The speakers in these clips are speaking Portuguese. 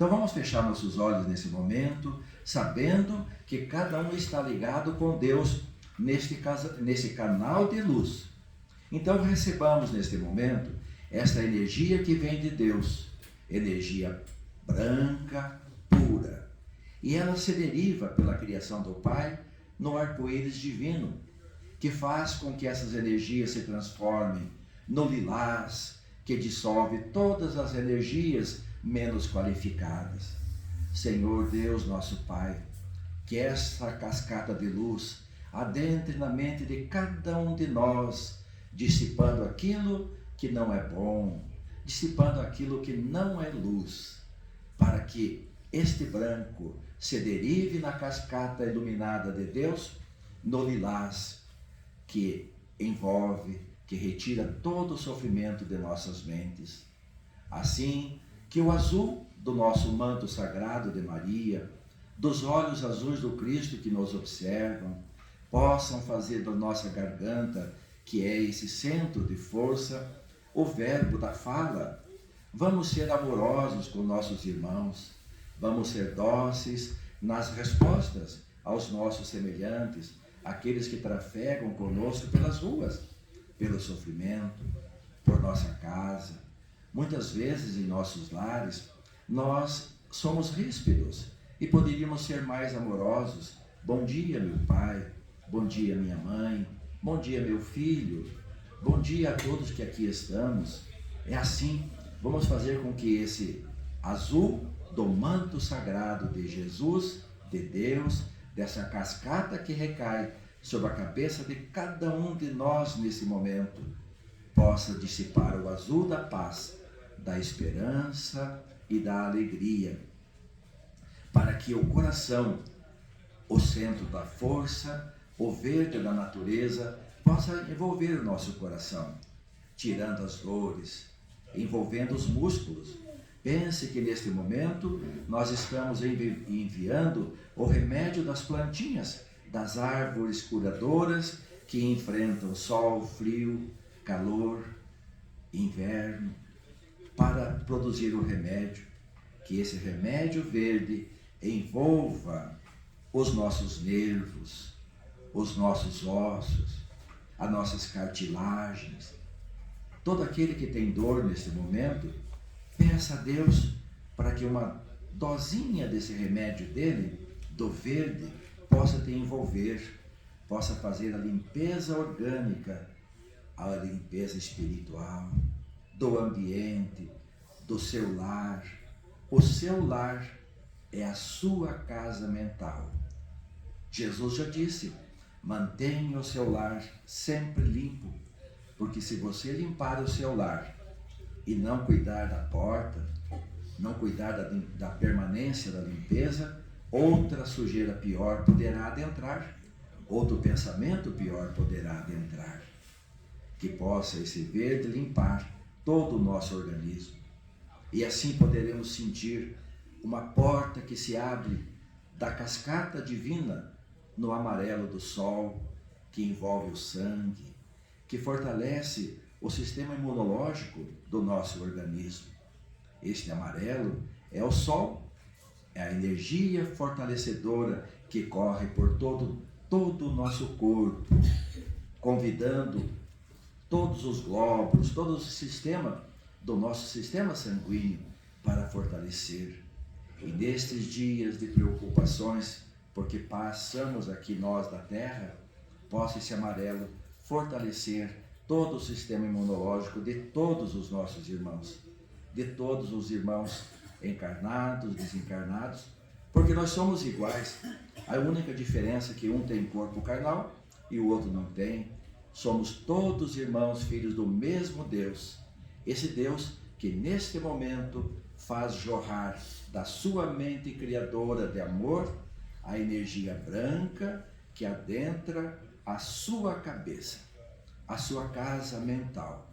Então vamos fechar nossos olhos nesse momento, sabendo que cada um está ligado com Deus nesse canal de luz. Então recebamos neste momento esta energia que vem de Deus, energia branca, pura. E ela se deriva pela criação do Pai no arco-íris divino, que faz com que essas energias se transformem no lilás, que dissolve todas as energias menos qualificadas. Senhor Deus, nosso Pai, que essa cascata de luz adentre na mente de cada um de nós, dissipando aquilo que não é bom, dissipando aquilo que não é luz, para que este branco se derive na cascata iluminada de Deus, no lilás, que envolve, que retira todo o sofrimento de nossas mentes. Assim, que o azul do nosso manto sagrado de Maria, dos olhos azuis do Cristo que nos observam, possam fazer da nossa garganta, que é esse centro de força, o verbo da fala. Vamos ser amorosos com nossos irmãos, vamos ser dóceis nas respostas aos nossos semelhantes, aqueles que trafegam conosco pelas ruas, pelo sofrimento, por nossa casa. Muitas vezes em nossos lares, nós somos ríspidos e poderíamos ser mais amorosos. Bom dia, meu pai. Bom dia, minha mãe. Bom dia, meu filho. Bom dia a todos que aqui estamos. É assim, vamos fazer com que esse azul do manto sagrado de Jesus, de Deus, dessa cascata que recai sobre a cabeça de cada um de nós nesse momento, possa dissipar o azul da paz, da esperança e da alegria, para que o coração, o centro da força, o verde da natureza, possa envolver o nosso coração, tirando as dores, envolvendo os músculos. Pense que neste momento nós estamos enviando o remédio das plantinhas, das árvores curadoras que enfrentam sol, frio, calor, inverno, para produzir o remédio, que esse remédio verde envolva os nossos nervos, os nossos ossos, as nossas cartilagens. Todo aquele que tem dor nesse momento, peça a Deus para que uma dosinha desse remédio dele, do verde, possa te envolver, possa fazer a limpeza orgânica, a limpeza espiritual, do ambiente, do seu lar. O seu lar é a sua casa mental. Jesus já disse, mantenha o seu lar sempre limpo, porque se você limpar o seu lar e não cuidar da porta, não cuidar da permanência da limpeza, outra sujeira pior poderá adentrar, outro pensamento pior poderá adentrar. Que possa esse verde limpar todo o nosso organismo. E assim poderemos sentir uma porta que se abre da cascata divina no amarelo do sol, que envolve o sangue, que fortalece o sistema imunológico do nosso organismo. Este amarelo é o sol, é a energia fortalecedora que corre por todo o nosso corpo, convidando todos os glóbulos, todo o sistema do nosso sistema sanguíneo para fortalecer. E nestes dias de preocupações, porque passamos aqui nós da Terra, possa esse amarelo fortalecer todo o sistema imunológico de todos os nossos irmãos, de todos os irmãos encarnados, desencarnados, porque nós somos iguais. A única diferença é que um tem corpo carnal e o outro não tem. Somos todos irmãos, filhos do mesmo Deus. Esse Deus que neste momento faz jorrar da sua mente criadora de amor a energia branca que adentra a sua cabeça, a sua casa mental,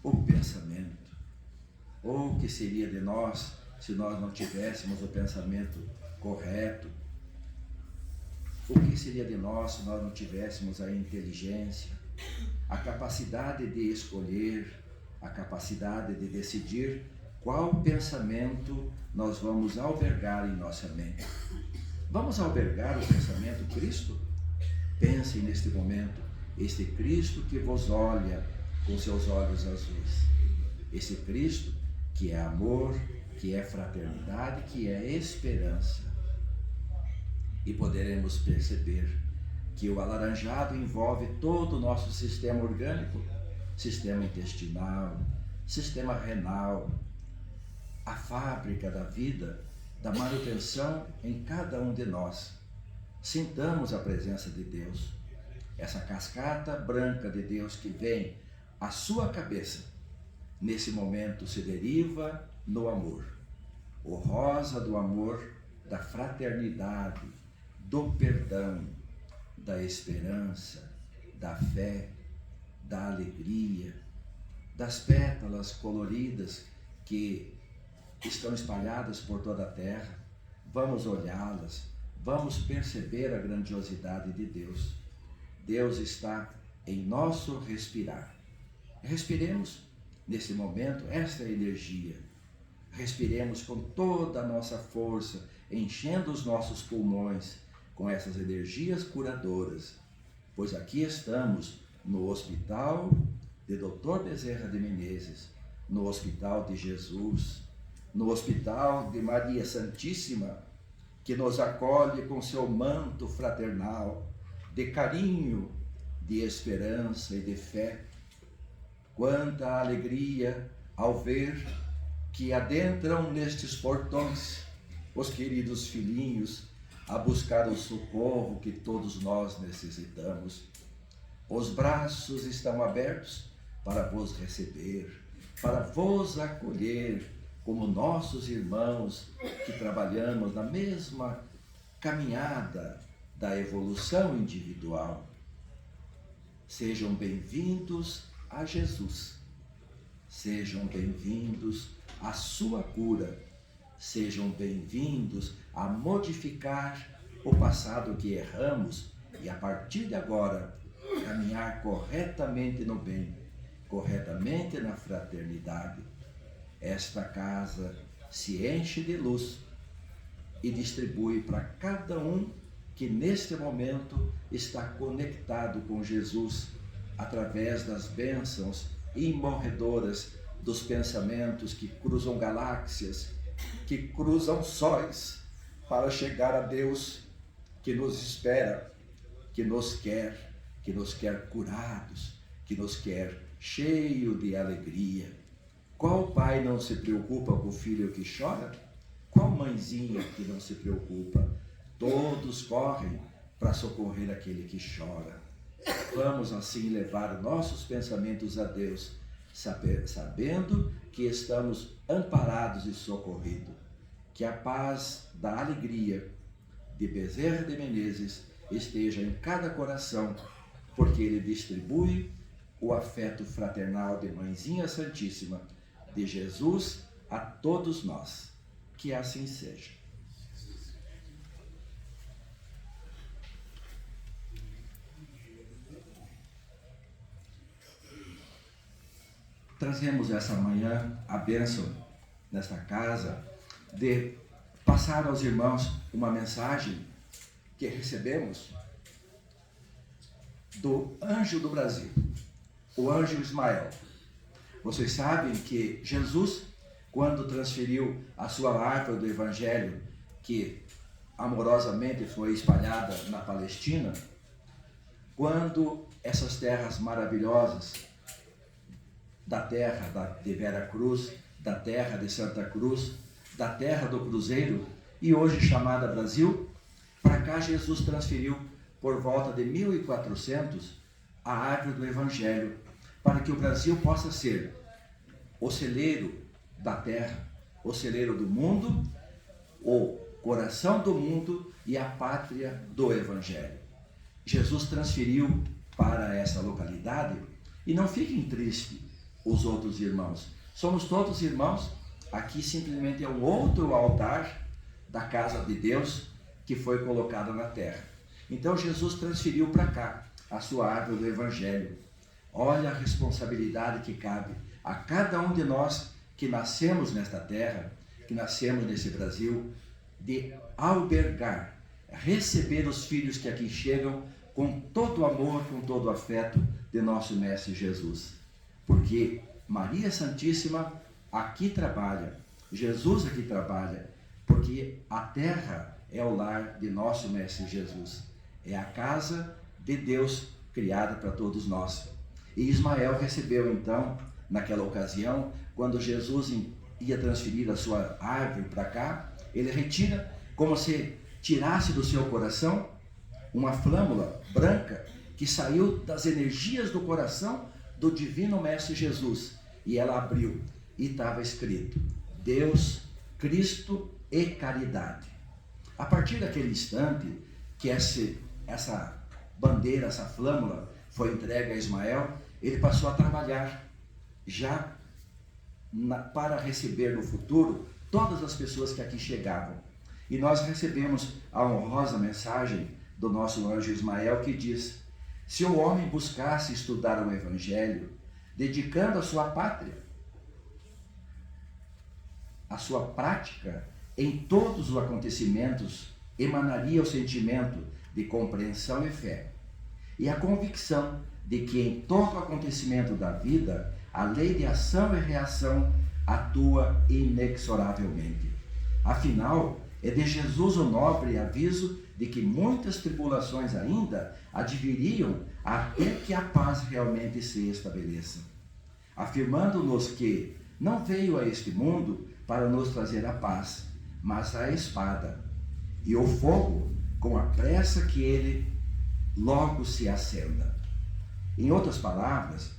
o pensamento. O que seria de nós se nós não tivéssemos o pensamento correto? O que seria de nós se nós não tivéssemos a inteligência, a capacidade de escolher, a capacidade de decidir qual pensamento nós vamos albergar em nossa mente. Vamos albergar o pensamento Cristo? Pensem neste momento, este Cristo que vos olha com seus olhos azuis. Esse Cristo que é amor, que é fraternidade, que é esperança. E poderemos perceber que o alaranjado envolve todo o nosso sistema orgânico, sistema intestinal, sistema renal, a fábrica da vida, da manutenção em cada um de nós. Sintamos a presença de Deus, essa cascata branca de Deus que vem à sua cabeça, nesse momento se deriva no amor. O rosa do amor, da fraternidade, do perdão, da esperança, da fé, da alegria, das pétalas coloridas que estão espalhadas por toda a terra. Vamos olhá-las, vamos perceber a grandiosidade de Deus. Deus está em nosso respirar. Respiremos nesse momento esta energia. Respiremos com toda a nossa força, enchendo os nossos pulmões com essas energias curadoras, pois aqui estamos no Hospital de Dr. Bezerra de Menezes, no Hospital de Jesus, no Hospital de Maria Santíssima, que nos acolhe com seu manto fraternal, de carinho, de esperança e de fé. Quanta alegria ao ver que adentram nestes portões os queridos filhinhos a buscar o socorro que todos nós necessitamos. Os braços estão abertos para vos receber, para vos acolher como nossos irmãos que trabalhamos na mesma caminhada da evolução individual. Sejam bem-vindos a Jesus. Sejam bem-vindos à sua cura. Sejam bem-vindos a modificar o passado que erramos e, a partir de agora, caminhar corretamente no bem, corretamente na fraternidade. Esta casa se enche de luz e distribui para cada um que neste momento está conectado com Jesus através das bênçãos imorredoras dos pensamentos que cruzam galáxias, que cruzam sóis para chegar a Deus que nos espera, que nos quer curados, que nos quer cheio de alegria. Qual pai não se preocupa com o filho que chora? Qual mãezinha que não se preocupa? Todos correm para socorrer aquele que chora. Vamos assim levar nossos pensamentos a Deus, sabendo que estamos amparados e socorridos. Que a paz da alegria de Bezerra de Menezes esteja em cada coração, porque ele distribui o afeto fraternal de Mãezinha Santíssima, de Jesus a todos nós. Que assim seja. Trazemos essa manhã a bênção nesta casa de passar aos irmãos uma mensagem que recebemos do anjo do Brasil, o anjo Ismael. Vocês sabem que Jesus, quando transferiu a sua árvore do Evangelho, que amorosamente foi espalhada na Palestina, quando essas terras maravilhosas da terra de Vera Cruz, da terra de Santa Cruz, da terra do Cruzeiro, e hoje chamada Brasil, para cá Jesus transferiu por volta de 1400 a árvore do Evangelho, para que o Brasil possa ser o celeiro da terra, o celeiro do mundo, o coração do mundo e a pátria do Evangelho. Jesus transferiu para essa localidade, e não fiquem tristes os outros irmãos, somos todos irmãos. Aqui simplesmente é um outro altar da casa de Deus que foi colocado na terra. Então Jesus transferiu para cá a sua árvore do Evangelho. Olha a responsabilidade que cabe a cada um de nós que nascemos nesta terra, que nascemos nesse Brasil, de albergar, receber os filhos que aqui chegam com todo o amor, com todo o afeto de nosso Mestre Jesus. Porque Maria Santíssima aqui trabalha, Jesus aqui trabalha, porque a terra é o lar de nosso Mestre Jesus. É a casa de Deus criada para todos nós. E Ismael recebeu então, naquela ocasião, quando Jesus ia transferir a sua árvore para cá, ele retira, como se tirasse do seu coração uma flâmula branca que saiu das energias do coração do divino Mestre Jesus. E ela abriu e estava escrito: Deus, Cristo e caridade. A partir daquele instante que essa bandeira, essa flâmula foi entregue a Ismael, ele passou a trabalhar já para receber no futuro todas as pessoas que aqui chegavam. E nós recebemos a honrosa mensagem do nosso anjo Ismael, que diz: se o homem buscasse estudar o Evangelho, dedicando a sua pátria, a sua prática em todos os acontecimentos, emanaria o sentimento de compreensão e fé, e a convicção de que em todo acontecimento da vida, a lei de ação e reação atua inexoravelmente. Afinal, é de Jesus o nobre aviso de que muitas tribulações ainda adviriam até que a paz realmente se estabeleça, afirmando-nos que não veio a este mundo para nos trazer a paz, mas a espada e o fogo, com a pressa que ele logo se acenda. Em outras palavras,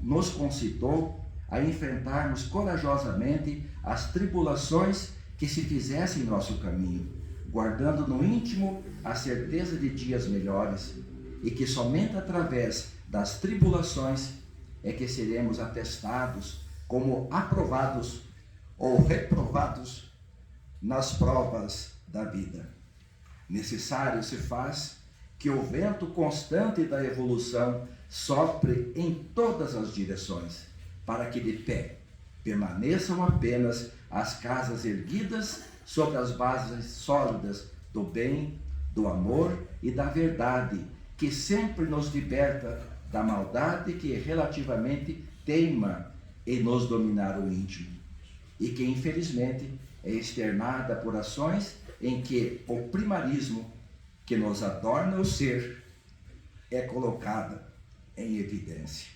nos concitou a enfrentarmos corajosamente as tribulações que se fizessem em nosso caminho, guardando no íntimo a certeza de dias melhores, e que somente através das tribulações é que seremos atestados como aprovados ou reprovados nas provas da vida. Necessário se faz que o vento constante da evolução sopre em todas as direções, para que de pé permaneçam apenas as casas erguidas sobre as bases sólidas do bem, do amor e da verdade, que sempre nos liberta da maldade que relativamente teima em nos dominar o íntimo, e que infelizmente é externada por ações em que o primarismo que nos adorna o ser é colocada em evidência.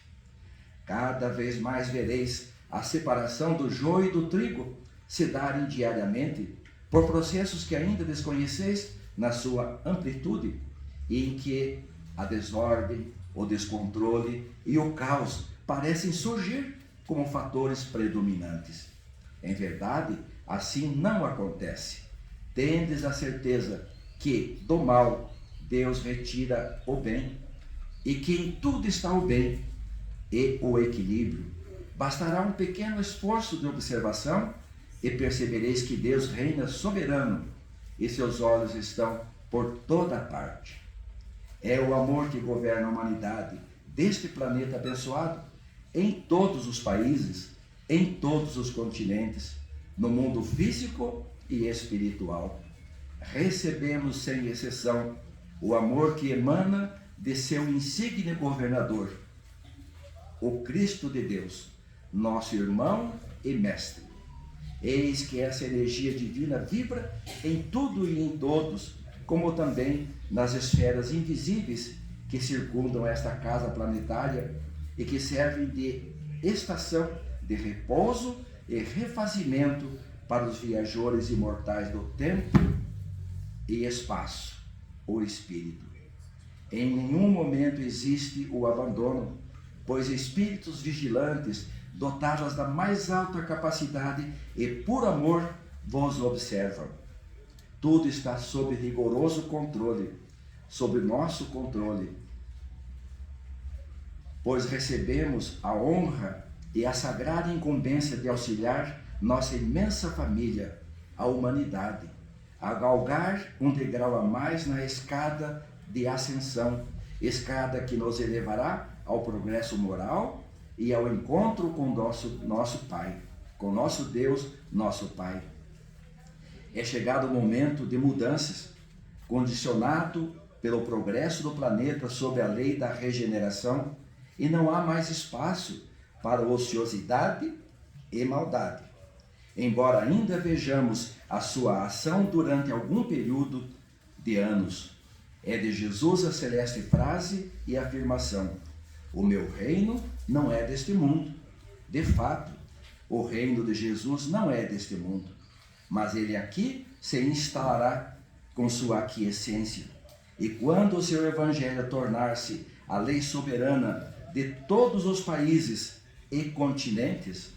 Cada vez mais vereis a separação do joio e do trigo se darem diariamente por processos que ainda desconheceis na sua amplitude, e em que a desordem, o descontrole e o caos parecem surgir como fatores predominantes. Em verdade, assim não acontece. Tendes a certeza que do mal Deus retira o bem, e que em tudo está o bem e o equilíbrio. Bastará um pequeno esforço de observação e percebereis que Deus reina soberano e seus olhos estão por toda parte. É o amor que governa a humanidade deste planeta abençoado, em todos os países, em todos os continentes, no mundo físico e espiritual. Recebemos sem exceção o amor que emana de seu insigne governador, o Cristo de Deus, nosso irmão e mestre. Eis que essa energia divina vibra em tudo e em todos, como também nas esferas invisíveis que circundam esta casa planetária e que servem de estação de repouso e refazimento para os viajores imortais do tempo e espaço, o espírito. Em nenhum momento existe o abandono, pois espíritos vigilantes, dotados da mais alta capacidade e por amor, vos observam. Tudo está sob rigoroso controle, sob nosso controle, pois recebemos a honra e a sagrada incumbência de auxiliar nossa imensa família, a humanidade, a galgar um degrau a mais na escada de ascensão, escada que nos elevará ao progresso moral e ao encontro com nosso Pai. com nosso Deus, nosso Pai. É chegado o momento de mudanças, condicionado pelo progresso do planeta sob a lei da regeneração, e não há mais espaço para ociosidade e maldade. Embora ainda vejamos a sua ação durante algum período de anos, é de Jesus a celeste frase e afirmação: o meu reino não é deste mundo. De fato, o reino de Jesus não é deste mundo, mas ele aqui se instalará com sua aquiescência. E quando o seu evangelho tornar-se a lei soberana de todos os países e continentes,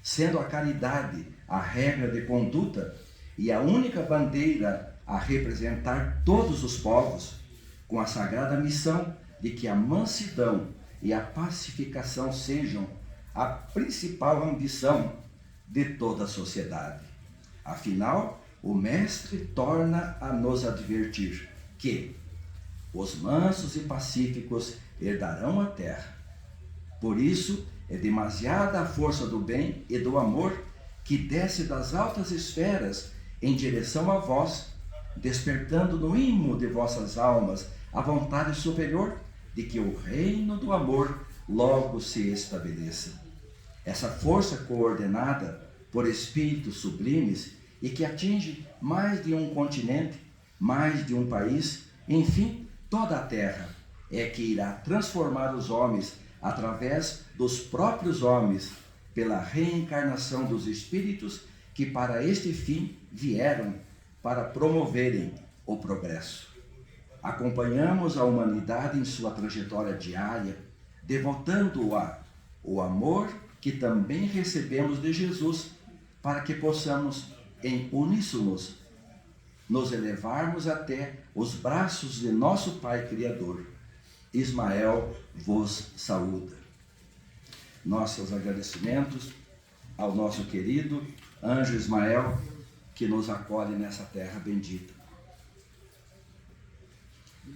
sendo a caridade a regra de conduta e a única bandeira a representar todos os povos, com a sagrada missão de que a mansidão e a pacificação sejam a principal ambição de toda a sociedade. Afinal, o Mestre torna a nos advertir que os mansos e pacíficos herdarão a terra. Por isso, é demasiada a força do bem e do amor que desce das altas esferas em direção a vós, despertando no íntimo de vossas almas a vontade superior de que o reino do amor logo se estabeleça. Essa força coordenada por espíritos sublimes e que atinge mais de um continente, mais de um país, enfim, toda a terra, é que irá transformar os homens através dos próprios homens, pela reencarnação dos espíritos que para este fim vieram para promoverem o progresso. Acompanhamos a humanidade em sua trajetória diária, devotando-a o amor que também recebemos de Jesus, para que possamos, em uníssonos, nos elevarmos até os braços de nosso Pai Criador. Ismael vos saúda. Nossos agradecimentos ao nosso querido anjo Ismael, que nos acolhe nessa terra bendita.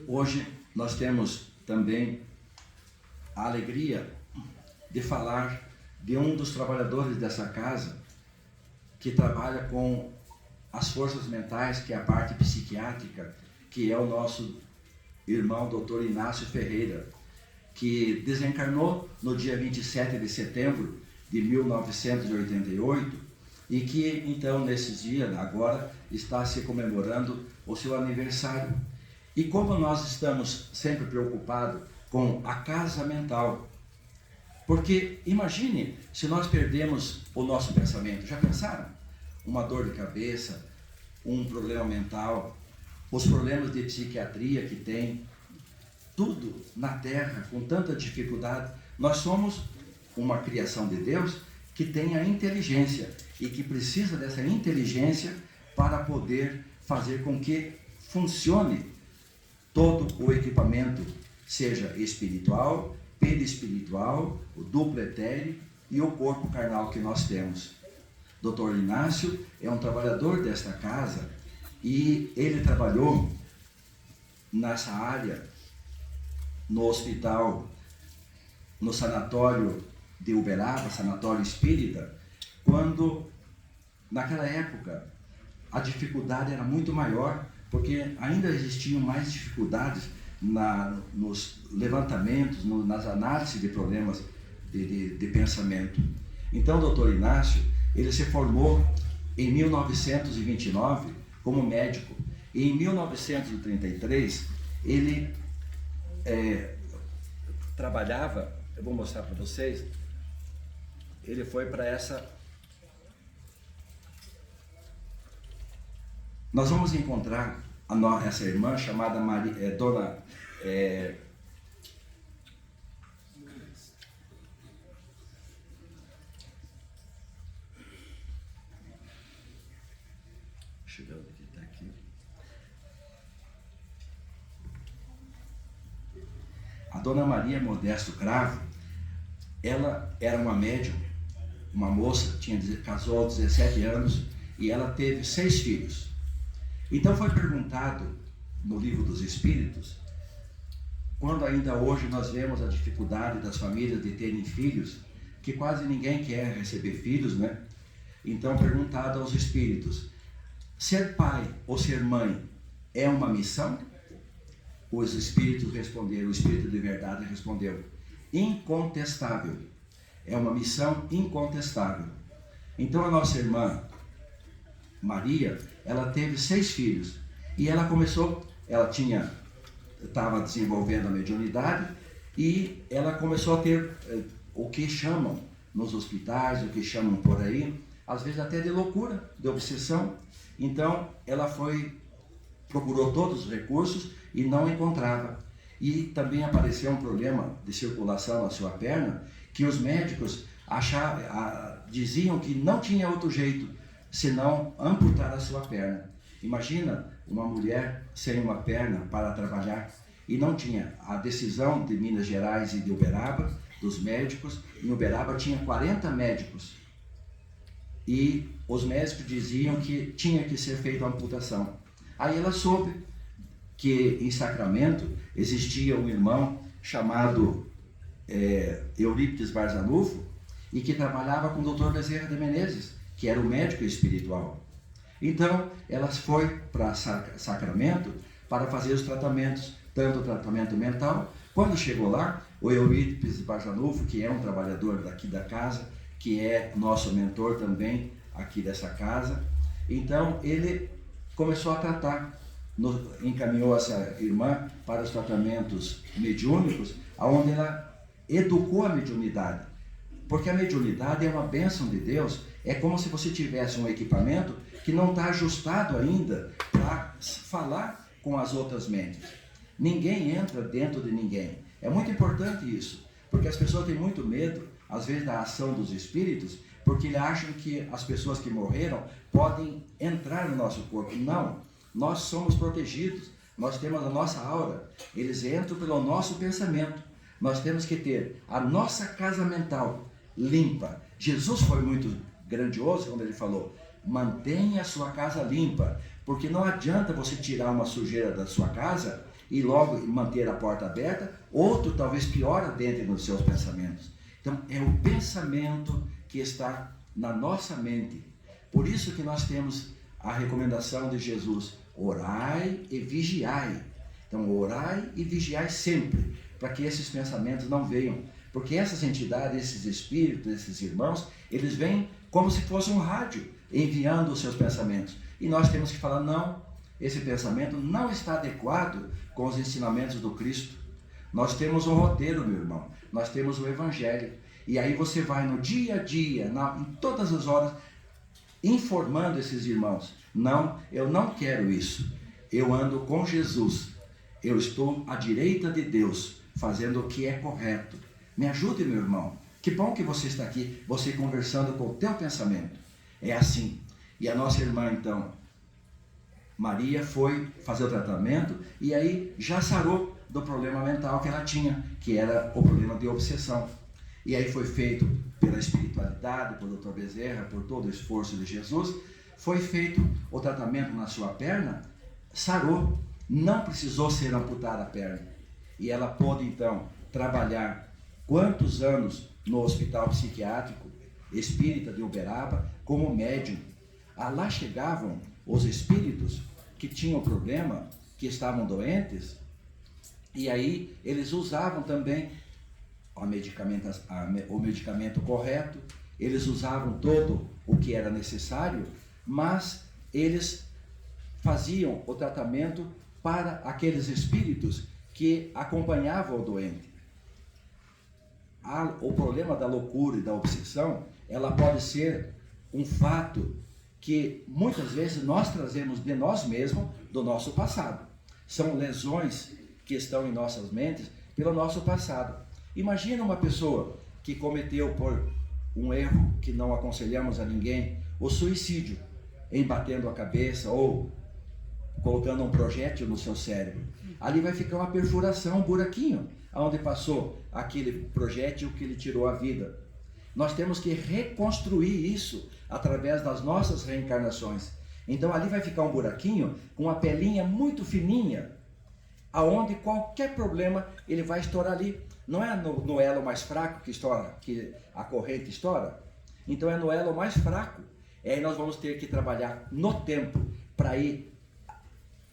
Hoje nós temos também a alegria de falar de um dos trabalhadores dessa casa, que trabalha com as forças mentais, que é a parte psiquiátrica, que é o nosso irmão Dr. Inácio Ferreira, que desencarnou no dia 27 de setembro de 1988 e que então nesses dias agora está se comemorando o seu aniversário. E como nós estamos sempre preocupados com a casa mental, porque imagine se nós perdemos o nosso pensamento. Já pensaram? Uma dor de cabeça, um problema mental, os problemas de psiquiatria que tem, tudo na Terra com tanta dificuldade. Nós somos uma criação de Deus que tem a inteligência e que precisa dessa inteligência para poder fazer com que funcione todo o equipamento, seja espiritual, perispiritual, o duplo etéreo e o corpo carnal que nós temos. Dr. Inácio é um trabalhador desta casa e ele trabalhou nessa área no hospital, no sanatório de Uberaba, sanatório espírita, quando naquela época a dificuldade era muito maior, porque ainda existiam mais dificuldades nos levantamentos, nas análises de problemas de pensamento. Então, o Dr. Inácio, ele se formou em 1929 como médico, e em 1933 ele trabalhava, eu vou mostrar para vocês, ele foi para essa... Nós vamos encontrar essa irmã chamada Dona... Deixa eu ver onde está aqui. A Dona Maria Modesto Cravo, ela era uma médium, uma moça, casou aos 17 anos e ela teve 6 filhos. Então foi perguntado no Livro dos Espíritos, quando ainda hoje nós vemos a dificuldade das famílias de terem filhos, que quase ninguém quer receber filhos, né? Então, perguntado aos espíritos, ser pai ou ser mãe é uma missão? Os espíritos responderam, o espírito de verdade respondeu, incontestável. É uma missão incontestável. Então, a nossa irmã Maria, ela teve 6 filhos. E ela estava desenvolvendo a mediunidade e ela começou a ter o que chamam nos hospitais, o que chamam por aí, às vezes até de loucura, de obsessão. Então ela procurou todos os recursos e não encontrava. E também apareceu um problema de circulação na sua perna, que os médicos diziam que não tinha outro jeito senão amputar a sua perna. Imagina uma mulher sem uma perna para trabalhar, e não tinha. A decisão de Minas Gerais e de Uberaba, dos médicos, em Uberaba tinha 40 médicos, e os médicos diziam que tinha que ser feita a amputação. Aí ela soube que em Sacramento existia um irmão chamado Eurípides Barzanufo, e que trabalhava com o Dr. Bezerra de Menezes, que era o médico espiritual. Então, ela foi para Sacramento para fazer os tratamentos, tanto o tratamento mental. Quando chegou lá, o Eurípides Barzanufo, que é um trabalhador daqui da casa, que é nosso mentor também aqui dessa casa, então ele começou a tratar, encaminhou essa irmã para os tratamentos mediúnicos, onde ela educou a mediunidade. Porque a mediunidade é uma bênção de Deus, é como se você tivesse um equipamento que não está ajustado ainda para falar com as outras mentes. Ninguém entra dentro de ninguém. É muito importante isso, porque as pessoas têm muito medo, às vezes, da ação dos espíritos, porque eles acham que as pessoas que morreram podem entrar no nosso corpo. Não, nós somos protegidos, nós temos a nossa aura, eles entram pelo nosso pensamento. Nós temos que ter a nossa casa mental limpa. Jesus foi muito grandioso quando ele falou, mantenha a sua casa limpa, porque não adianta você tirar uma sujeira da sua casa e logo manter a porta aberta, outro talvez piora dentro dos seus pensamentos. Então é o pensamento que está na nossa mente. Por isso que nós temos a recomendação de Jesus, orai e vigiai. Então orai e vigiai sempre, para que esses pensamentos não venham. Porque essas entidades, esses espíritos, esses irmãos, eles vêm como se fosse um rádio, enviando os seus pensamentos. E nós temos que falar, não, esse pensamento não está adequado com os ensinamentos do Cristo. Nós temos um roteiro, meu irmão, nós temos o Evangelho. E aí você vai no dia a dia, em todas as horas, informando esses irmãos. Não, eu não quero isso. Eu ando com Jesus. Eu estou à direita de Deus, fazendo o que é correto. Me ajude, meu irmão. Que bom que você está aqui, você conversando com o teu pensamento. É assim. E a nossa irmã, então, Maria, foi fazer o tratamento e aí já sarou do problema mental que ela tinha, que era o problema de obsessão. E aí foi feito pela espiritualidade, pelo Dr. Bezerra, por todo o esforço de Jesus, foi feito o tratamento na sua perna, sarou, não precisou ser amputada a perna. E ela pôde, então, trabalhar quantos anos no hospital psiquiátrico espírita de Uberaba como médium. Lá chegavam os espíritos que tinham problema, que estavam doentes, e aí eles usavam também o medicamento correto, eles usavam todo o que era necessário, mas eles faziam o tratamento para aqueles espíritos que acompanhavam o doente. O problema da loucura e da obsessão, ela pode ser um fato que muitas vezes nós trazemos de nós mesmos, do nosso passado. São lesões que estão em nossas mentes pelo nosso passado. Imagina uma pessoa que cometeu por um erro que não aconselhamos a ninguém, o suicídio, embatendo a cabeça ou colocando um projétil no seu cérebro. Ali vai ficar uma perfuração, um buraquinho, onde passou aquele projétil que lhe tirou a vida. Nós temos que reconstruir isso através das nossas reencarnações. Então ali vai ficar um buraquinho com uma pelinha muito fininha, aonde qualquer problema ele vai estourar ali. Não é no elo mais fraco que estoura, que a corrente estoura? Então é no elo mais fraco. E aí nós vamos ter que trabalhar no tempo para ir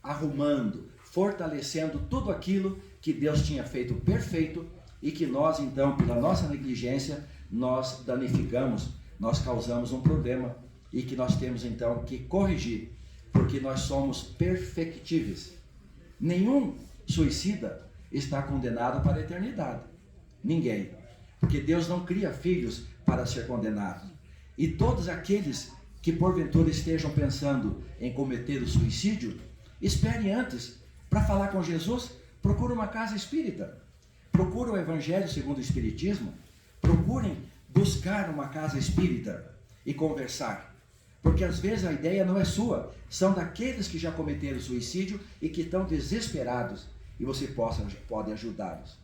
arrumando, fortalecendo tudo aquilo que Deus tinha feito perfeito e que nós então, pela nossa negligência, nós danificamos, nós causamos um problema e que nós temos então que corrigir, porque nós somos perfectíveis. Nenhum suicida está condenado para a eternidade. Ninguém. Porque Deus não cria filhos para ser condenados. E todos aqueles que porventura estejam pensando em cometer o suicídio, espere antes para falar com Jesus. Procure uma casa espírita. Procure o Evangelho segundo o Espiritismo. Procurem buscar uma casa espírita e conversar. Porque às vezes a ideia não é sua, são daqueles que já cometeram suicídio e que estão desesperados e você pode ajudá-los.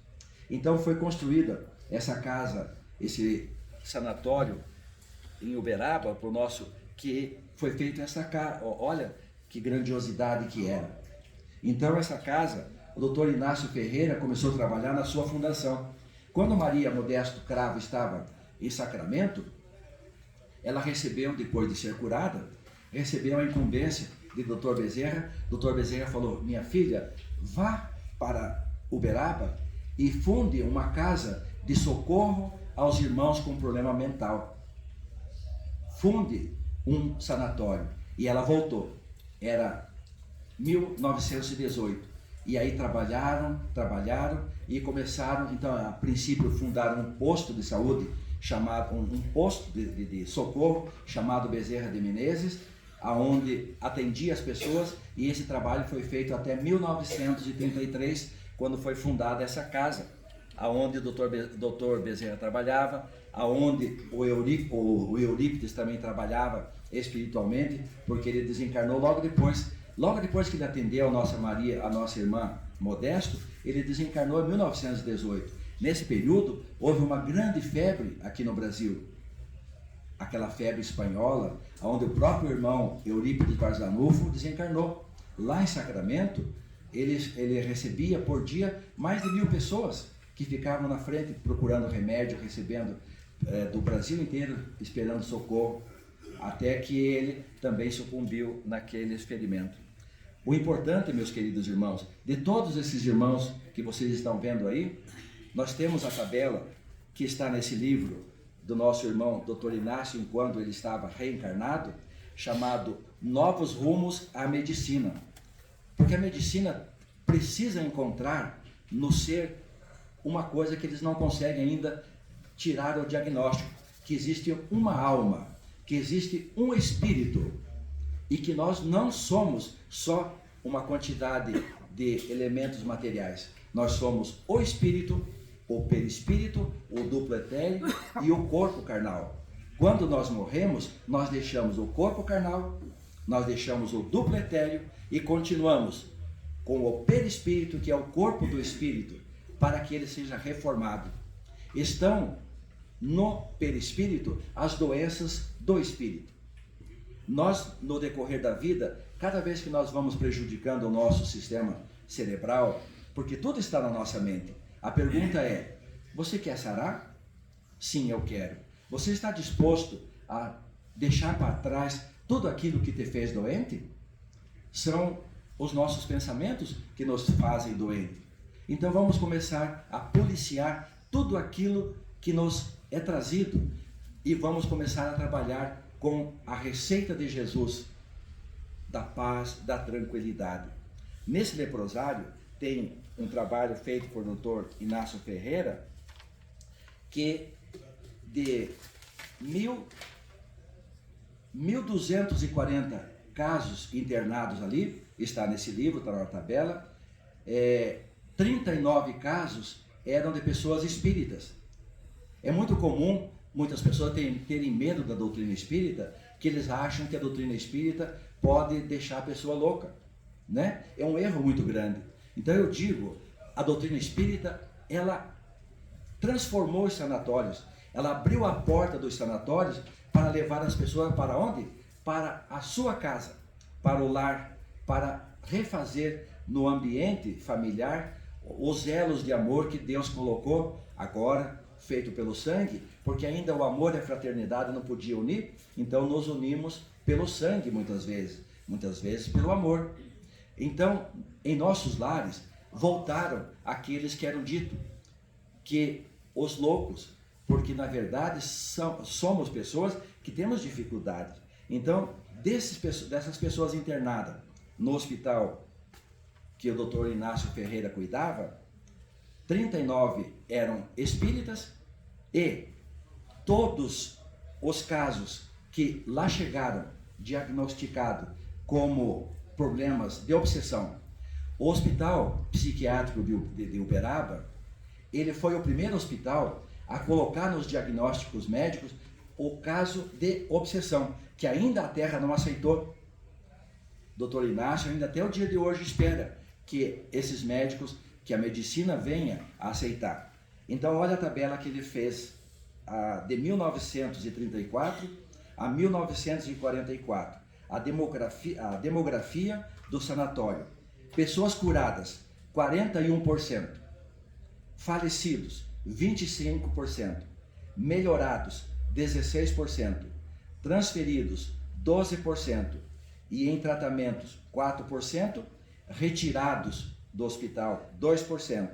Então foi construída essa casa, esse sanatório em Uberaba, para o nosso, que foi feita essa casa. Olha que grandiosidade que era. Então essa casa, o doutor Inácio Ferreira começou a trabalhar na sua fundação. Quando Maria Modesto Cravo estava em Sacramento, ela recebeu, depois de ser curada, recebeu a incumbência de Dr. Bezerra. Dr. Bezerra falou: minha filha, vá para Uberaba e funde uma casa de socorro aos irmãos com problema mental. Funde um sanatório. E ela voltou. Era 1918. E aí trabalharam e começaram, então a princípio fundaram um posto de saúde, chamado um posto de socorro chamado Bezerra de Menezes, aonde atendia as pessoas, e esse trabalho foi feito até 1933, quando foi fundada essa casa, aonde o Dr. Bezerra trabalhava, aonde o Eurípides também trabalhava espiritualmente, porque ele desencarnou logo depois que ele atendeu a nossa irmã Modesto, ele desencarnou em 1918. Nesse período, houve uma grande febre aqui no Brasil, aquela febre espanhola, onde o próprio irmão Eurípides Barzanufo desencarnou. Lá em Sacramento, ele recebia por dia mais de 1000 pessoas que ficavam na frente procurando remédio, recebendo do Brasil inteiro, esperando socorro, até que ele também sucumbiu naquele experimento. O importante, meus queridos irmãos, de todos esses irmãos que vocês estão vendo aí, nós temos a tabela que está nesse livro do nosso irmão Dr. Inácio, enquanto ele estava reencarnado, chamado Novos Rumos à Medicina. Porque a medicina precisa encontrar no ser uma coisa que eles não conseguem ainda tirar o diagnóstico, que existe uma alma, que existe um espírito, e que nós não somos só uma quantidade de elementos materiais. Nós somos o espírito, o perispírito, o duplo etéreo e o corpo carnal. Quando nós morremos, nós deixamos o corpo carnal, nós deixamos o duplo etéreo e continuamos com o perispírito, que é o corpo do espírito, para que ele seja reformado. Estão no perispírito as doenças do espírito. Nós, no decorrer da vida, cada vez que nós vamos prejudicando o nosso sistema cerebral, porque tudo está na nossa mente, a pergunta é: você quer sarar? Sim, eu quero. Você está disposto a deixar para trás tudo aquilo que te fez doente? São os nossos pensamentos que nos fazem doente. Então vamos começar a policiar tudo aquilo que nos é trazido e vamos começar a trabalhar com a receita de Jesus, da paz, da tranquilidade. Nesse leprosário tem um trabalho feito por Dr. Inácio Ferreira, que de 1.240 casos internados ali, está nesse livro, está na tabela, 39 casos eram de pessoas espíritas. É muito comum muitas pessoas terem medo da doutrina espírita, que eles acham que a doutrina espírita pode deixar a pessoa louca, né? É um erro muito grande. Então eu digo, a doutrina espírita, ela transformou os sanatórios, ela abriu a porta dos sanatórios para levar as pessoas para onde? Para a sua casa, para o lar, para refazer no ambiente familiar os elos de amor que Deus colocou agora, feito pelo sangue, porque ainda o amor e a fraternidade não podiam unir, então nos unimos pelo sangue muitas vezes pelo amor. Então, em nossos lares, voltaram aqueles que eram ditos que os loucos, porque na verdade somos pessoas que temos dificuldade. Então, dessas pessoas internadas no hospital que o doutor Inácio Ferreira cuidava, 39 eram espíritas e todos os casos que lá chegaram diagnosticados como problemas de obsessão, o Hospital Psiquiátrico de Uberaba, ele foi o primeiro hospital a colocar nos diagnósticos médicos o caso de obsessão, que ainda a Terra não aceitou. Doutor Inácio ainda até o dia de hoje espera que esses médicos, que a medicina venha a aceitar. Então olha a tabela que ele fez de 1934 a 1944, a demografia do sanatório. Pessoas curadas, 41%, falecidos, 25%, melhorados, 16%, transferidos, 12%, e em tratamentos, 4%, retirados do hospital, 2%.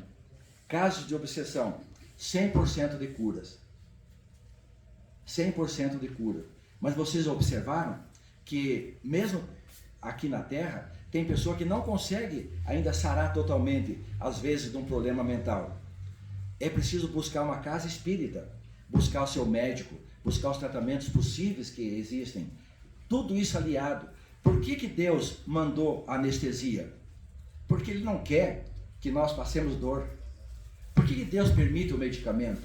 Casos de obsessão, 100% de curas. 100% de cura. Mas vocês observaram que mesmo aqui na Terra, tem pessoa que não consegue ainda sarar totalmente, às vezes, de um problema mental. É preciso buscar uma casa espírita, buscar o seu médico, buscar os tratamentos possíveis que existem. Tudo isso aliado. Por que Deus mandou anestesia? Porque Ele não quer que nós passemos dor. Por que Deus permite o medicamento?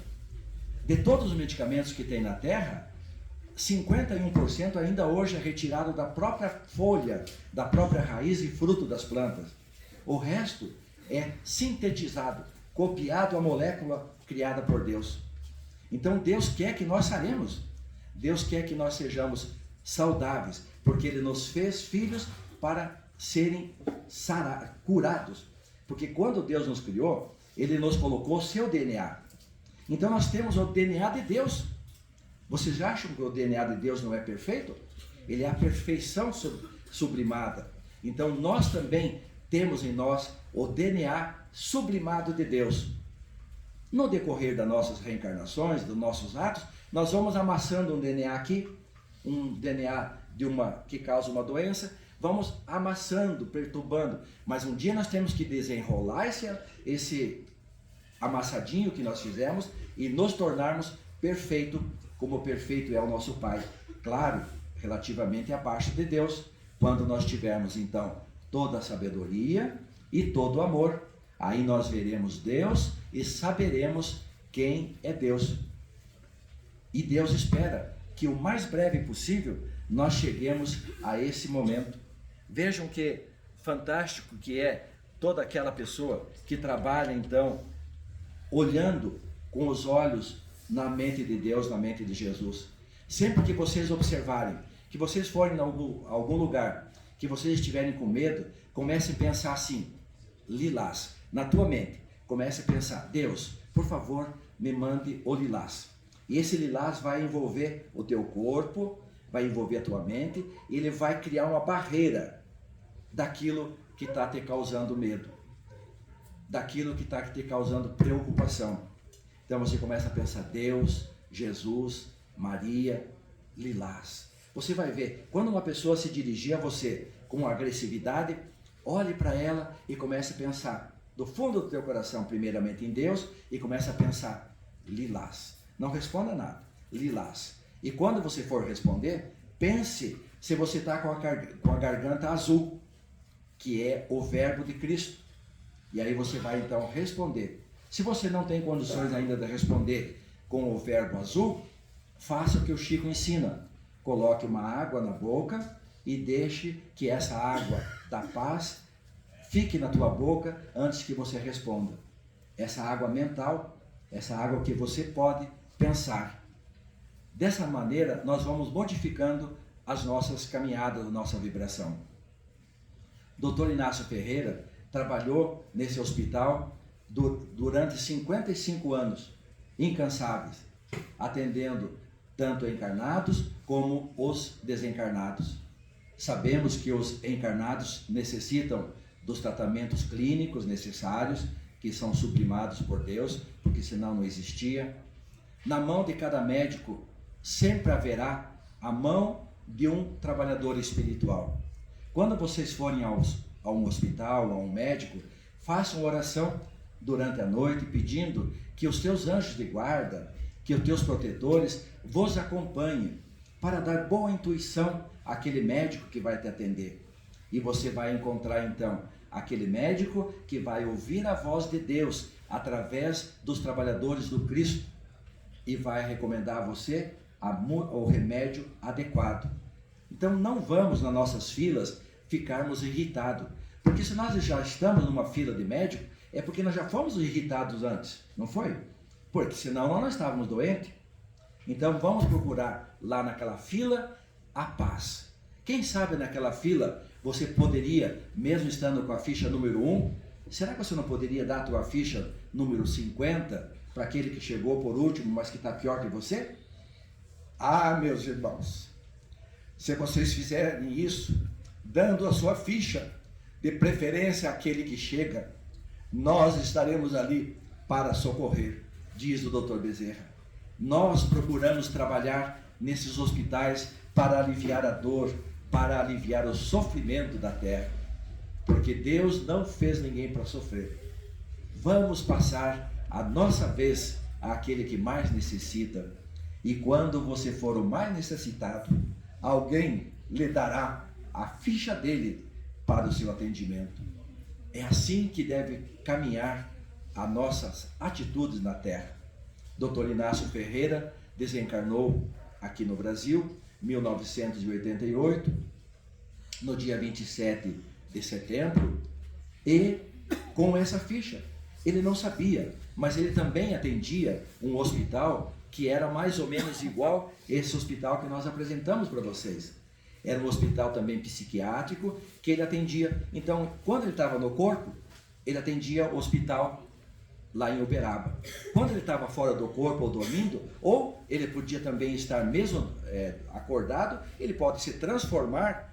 De todos os medicamentos que tem na Terra, 51% ainda hoje é retirado da própria folha, da própria raiz e fruto das plantas. O resto é sintetizado, copiado a molécula criada por Deus. Então Deus quer que nós saremos. Deus quer que nós sejamos saudáveis, porque Ele nos fez filhos para serem curados. Porque quando Deus nos criou, Ele nos colocou o seu DNA. Então nós temos o DNA de Deus. Vocês acham que o DNA de Deus não é perfeito? Ele é a perfeição sublimada. Então nós também temos em nós o DNA sublimado de Deus. No decorrer das nossas reencarnações, dos nossos atos, nós vamos amassando um DNA aqui, um DNA que causa uma doença, vamos amassando, perturbando, mas um dia nós temos que desenrolar esse amassadinho que nós fizemos e nos tornarmos perfeito, como perfeito é o nosso Pai. Claro, relativamente abaixo de Deus, quando nós tivermos então toda a sabedoria e todo o amor, aí nós veremos Deus e saberemos quem é Deus. E Deus espera que o mais breve possível nós cheguemos a esse momento. Vejam que fantástico que é toda aquela pessoa que trabalha então olhando com os olhos na mente de Deus, na mente de Jesus. Sempre que vocês observarem, que vocês forem a algum lugar, que vocês estiverem com medo, comece a pensar assim, lilás, na tua mente. Comece a pensar, Deus, por favor, me mande o lilás. E esse lilás vai envolver o teu corpo, vai envolver a tua mente, e ele vai criar uma barreira daquilo que está te causando medo, daquilo que está te causando preocupação. Então você começa a pensar, Deus, Jesus, Maria, lilás. Você vai ver, quando uma pessoa se dirigir a você com agressividade, olhe para ela e comece a pensar, do fundo do teu coração, primeiramente em Deus, e comece a pensar, lilás. Não responda nada, lilás. E quando você for responder, pense se você está com a garganta azul, que é o verbo de Cristo. E aí você vai então responder. Se você não tem condições ainda de responder com o verbo azul, faça o que o Chico ensina. Coloque uma água na boca e deixe que essa água da paz fique na tua boca antes que você responda. Essa água mental, essa água que você pode pensar. Dessa maneira, nós vamos modificando as nossas caminhadas, a nossa vibração. Dr. Inácio Ferreira trabalhou nesse hospital durante 55 anos, incansáveis, atendendo tanto encarnados como os desencarnados. Sabemos que os encarnados necessitam dos tratamentos clínicos necessários, que são sublimados por Deus, porque senão não existia. Na mão de cada médico sempre haverá a mão de um trabalhador espiritual. Quando vocês forem a um hospital, a um médico, façam oração durante a noite pedindo que os teus anjos de guarda, que os teus protetores vos acompanhem para dar boa intuição àquele médico que vai te atender. E você vai encontrar então aquele médico que vai ouvir a voz de Deus através dos trabalhadores do Cristo e vai recomendar a você o remédio adequado. Então não vamos nas nossas filas ficarmos irritados, porque se nós já estamos numa fila de médico, é porque nós já fomos irritados antes, não foi? Porque senão nós não estávamos doentes. Então vamos procurar lá naquela fila a paz. Quem sabe naquela fila você poderia, mesmo estando com a ficha número 1, será que você não poderia dar a tua ficha número 50 para aquele que chegou por último, mas que está pior que você? Ah, meus irmãos, se vocês fizerem isso, dando a sua ficha, de preferência àquele que chega, nós estaremos ali para socorrer, diz o Dr. Bezerra. Nós procuramos trabalhar nesses hospitais para aliviar a dor, para aliviar o sofrimento da terra, porque Deus não fez ninguém para sofrer. Vamos passar a nossa vez àquele que mais necessita, e quando você for o mais necessitado, alguém lhe dará a ficha dele para o seu atendimento. É assim que deve caminhar as nossas atitudes na terra. Dr. Inácio Ferreira desencarnou aqui no Brasil, 1988, no dia 27 de setembro, e com essa ficha. Ele não sabia, mas ele também atendia um hospital que era mais ou menos igual esse hospital que nós apresentamos para vocês. Era um hospital também psiquiátrico que ele atendia. Então, quando ele estava no corpo, ele atendia o hospital lá em Uberaba. Quando ele estava fora do corpo ou dormindo, ou ele podia também estar mesmo acordado, ele pode se transformar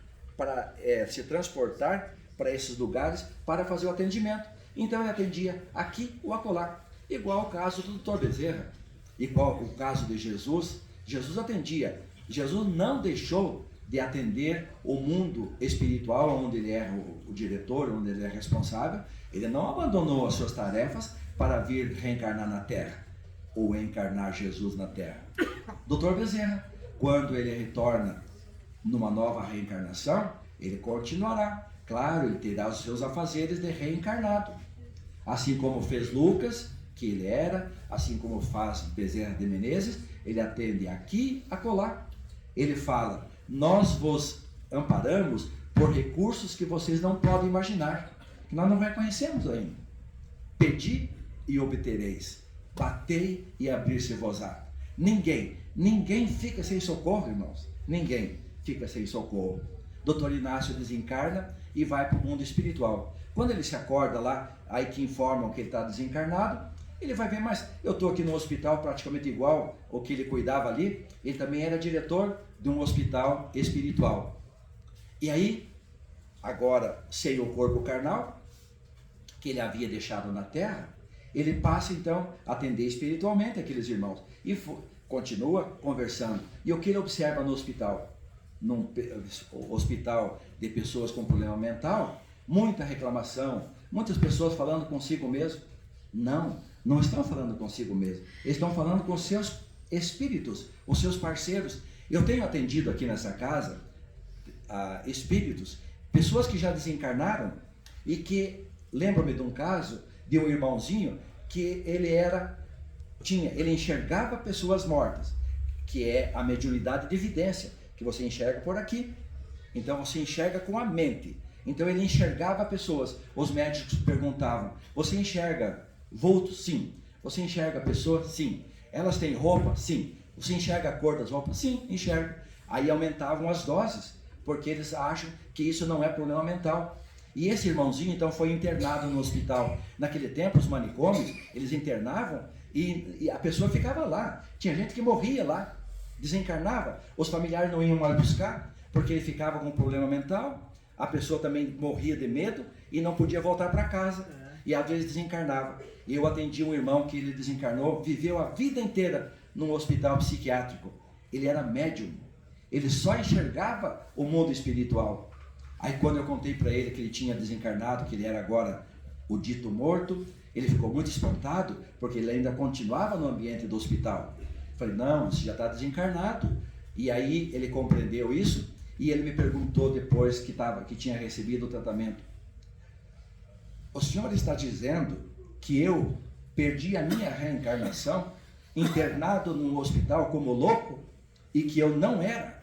se transportar para esses lugares para fazer o atendimento. Então ele atendia aqui ou acolá, igual o caso do Dr. Bezerra, igual o caso de Jesus. Jesus atendia. Jesus não deixou de atender o mundo espiritual, onde ele é o diretor, onde ele é responsável. Ele não abandonou as suas tarefas para vir reencarnar na Terra, ou encarnar Jesus na Terra. Dr. Bezerra, quando ele retorna numa nova reencarnação, ele continuará. Claro, ele terá os seus afazeres de reencarnado. Assim como fez Lucas, que ele era, assim como faz Bezerra de Menezes, ele atende aqui, acolá. Ele fala: nós vos amparamos por recursos que vocês não podem imaginar, que nós não reconhecemos ainda. Pedi e obtereis, batei e abrir-se-vos-á. Ninguém fica sem socorro, irmãos. Ninguém fica sem socorro. Dr. Inácio desencarna e vai para o mundo espiritual. Quando ele se acorda lá, aí que informam que ele está desencarnado, ele vai ver, mas eu estou aqui no hospital praticamente igual ao que ele cuidava ali. Ele também era diretor de um hospital espiritual. E aí, agora, sem o corpo carnal, que ele havia deixado na terra, ele passa então a atender espiritualmente aqueles irmãos. E continua conversando. E o que ele observa no hospital? Num hospital de pessoas com problema mental, muita reclamação, muitas pessoas falando consigo mesmo. Não estão falando consigo mesmo. Eles estão falando com seus espíritos, os seus parceiros. Eu tenho atendido aqui nessa casa espíritos, pessoas que já desencarnaram e que, lembro-me de um caso de um irmãozinho que ele enxergava pessoas mortas, que é a mediunidade de evidência, que você enxerga por aqui. Então você enxerga com a mente. Então ele enxergava pessoas. Os médicos perguntavam: você enxerga vultos? Sim. Você enxerga pessoas? Sim. Elas têm roupa? Sim. Você enxerga a cor das roupas? Sim, enxerga. Aí aumentavam as doses, porque eles acham que isso não é problema mental. E esse irmãozinho então foi internado no hospital. Naquele tempo os manicômios, eles internavam e a pessoa ficava lá. Tinha gente que morria lá, desencarnava. Os familiares não iam mais buscar, porque ele ficava com um problema mental. A pessoa também morria de medo e não podia voltar para casa. E às vezes desencarnava. E eu atendi um irmão que ele desencarnou, viveu a vida inteira num hospital psiquiátrico. Ele era médium. Ele só enxergava o mundo espiritual. Aí quando eu contei para ele que ele tinha desencarnado, que ele era agora o dito morto, ele ficou muito espantado, porque ele ainda continuava no ambiente do hospital. Eu falei, não, você já está desencarnado. E aí ele compreendeu isso, e ele me perguntou depois que tinha recebido o tratamento: o senhor está dizendo que eu perdi a minha reencarnação, internado num hospital como louco, e que eu não era?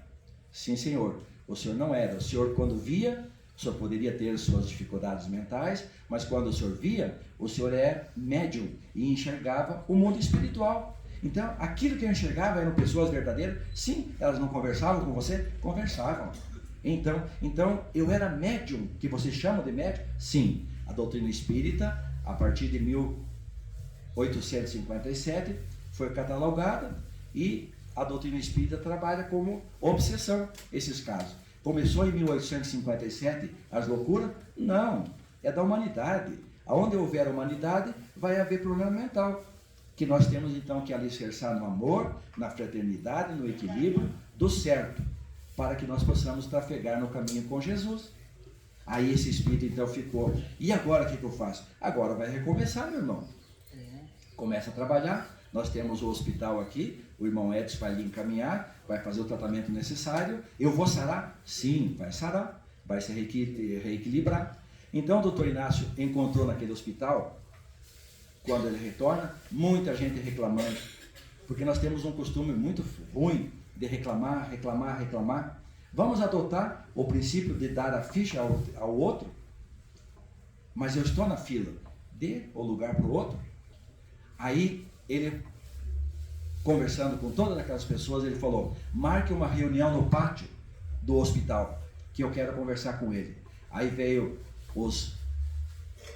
Sim, senhor, o senhor não era. O senhor, quando via, o senhor poderia ter suas dificuldades mentais, mas quando o senhor via, o senhor é médium e enxergava o mundo espiritual. Então, aquilo que eu enxergava eram pessoas verdadeiras. Sim, elas não conversavam com você? Conversavam. Então eu era médium, que vocês chamam de médium? Sim, a doutrina espírita, a partir de 1857, foi catalogada e a doutrina espírita trabalha como obsessão esses casos. Começou em 1857 as loucuras? Não, é da humanidade. Aonde houver humanidade, vai haver problema mental, que nós temos então que alicerçar no amor, na fraternidade, no equilíbrio, do certo, para que nós possamos trafegar no caminho com Jesus. Aí esse espírito então ficou, e agora o que eu faço? Agora vai recomeçar, meu irmão. Começa a trabalhar. Nós temos o hospital aqui, o irmão Edson vai lhe encaminhar, vai fazer o tratamento necessário. Eu vou sarar? Sim, vai sarar, vai se reequilibrar. Então o doutor Inácio encontrou naquele hospital, quando ele retorna, muita gente reclamando, porque nós temos um costume muito ruim de reclamar. Vamos adotar o princípio de dar a ficha ao outro? Mas eu estou na fila, dê o lugar para o outro. Aí ele, conversando com todas aquelas pessoas, ele falou: marque uma reunião no pátio do hospital, que eu quero conversar com ele. Aí veio o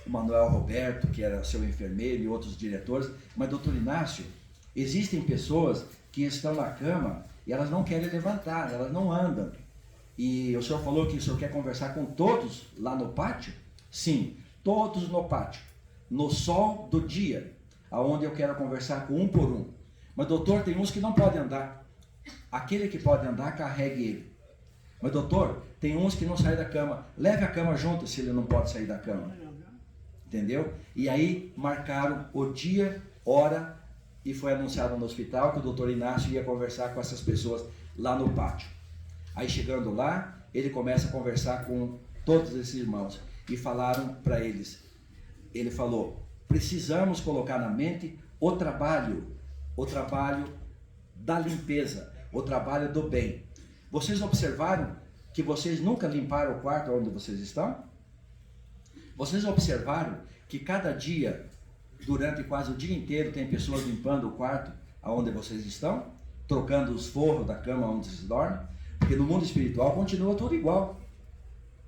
Manuel Roberto, que era seu enfermeiro, e outros diretores. Mas doutor Inácio, existem pessoas que estão na cama e elas não querem levantar, elas não andam. E o senhor falou que o senhor quer conversar com todos lá no pátio? Sim, todos no pátio, no sol do dia, aonde eu quero conversar com um por um. Mas doutor, tem uns que não podem andar. Aquele que pode andar, carregue ele. Mas doutor, tem uns que não saem da cama. Leve a cama junto se ele não pode sair da cama. Entendeu? E aí marcaram o dia, hora, e foi anunciado no hospital que o doutor Inácio ia conversar com essas pessoas lá no pátio. Aí chegando lá, ele começa a conversar com todos esses irmãos e falaram para eles. Ele falou: precisamos colocar na mente o trabalho da limpeza, o trabalho do bem. Vocês observaram que vocês nunca limparam o quarto onde vocês estão? Vocês observaram que cada dia, durante quase o dia inteiro, tem pessoas limpando o quarto onde vocês estão? Trocando os forros da cama onde vocês dormem? Porque no mundo espiritual continua tudo igual.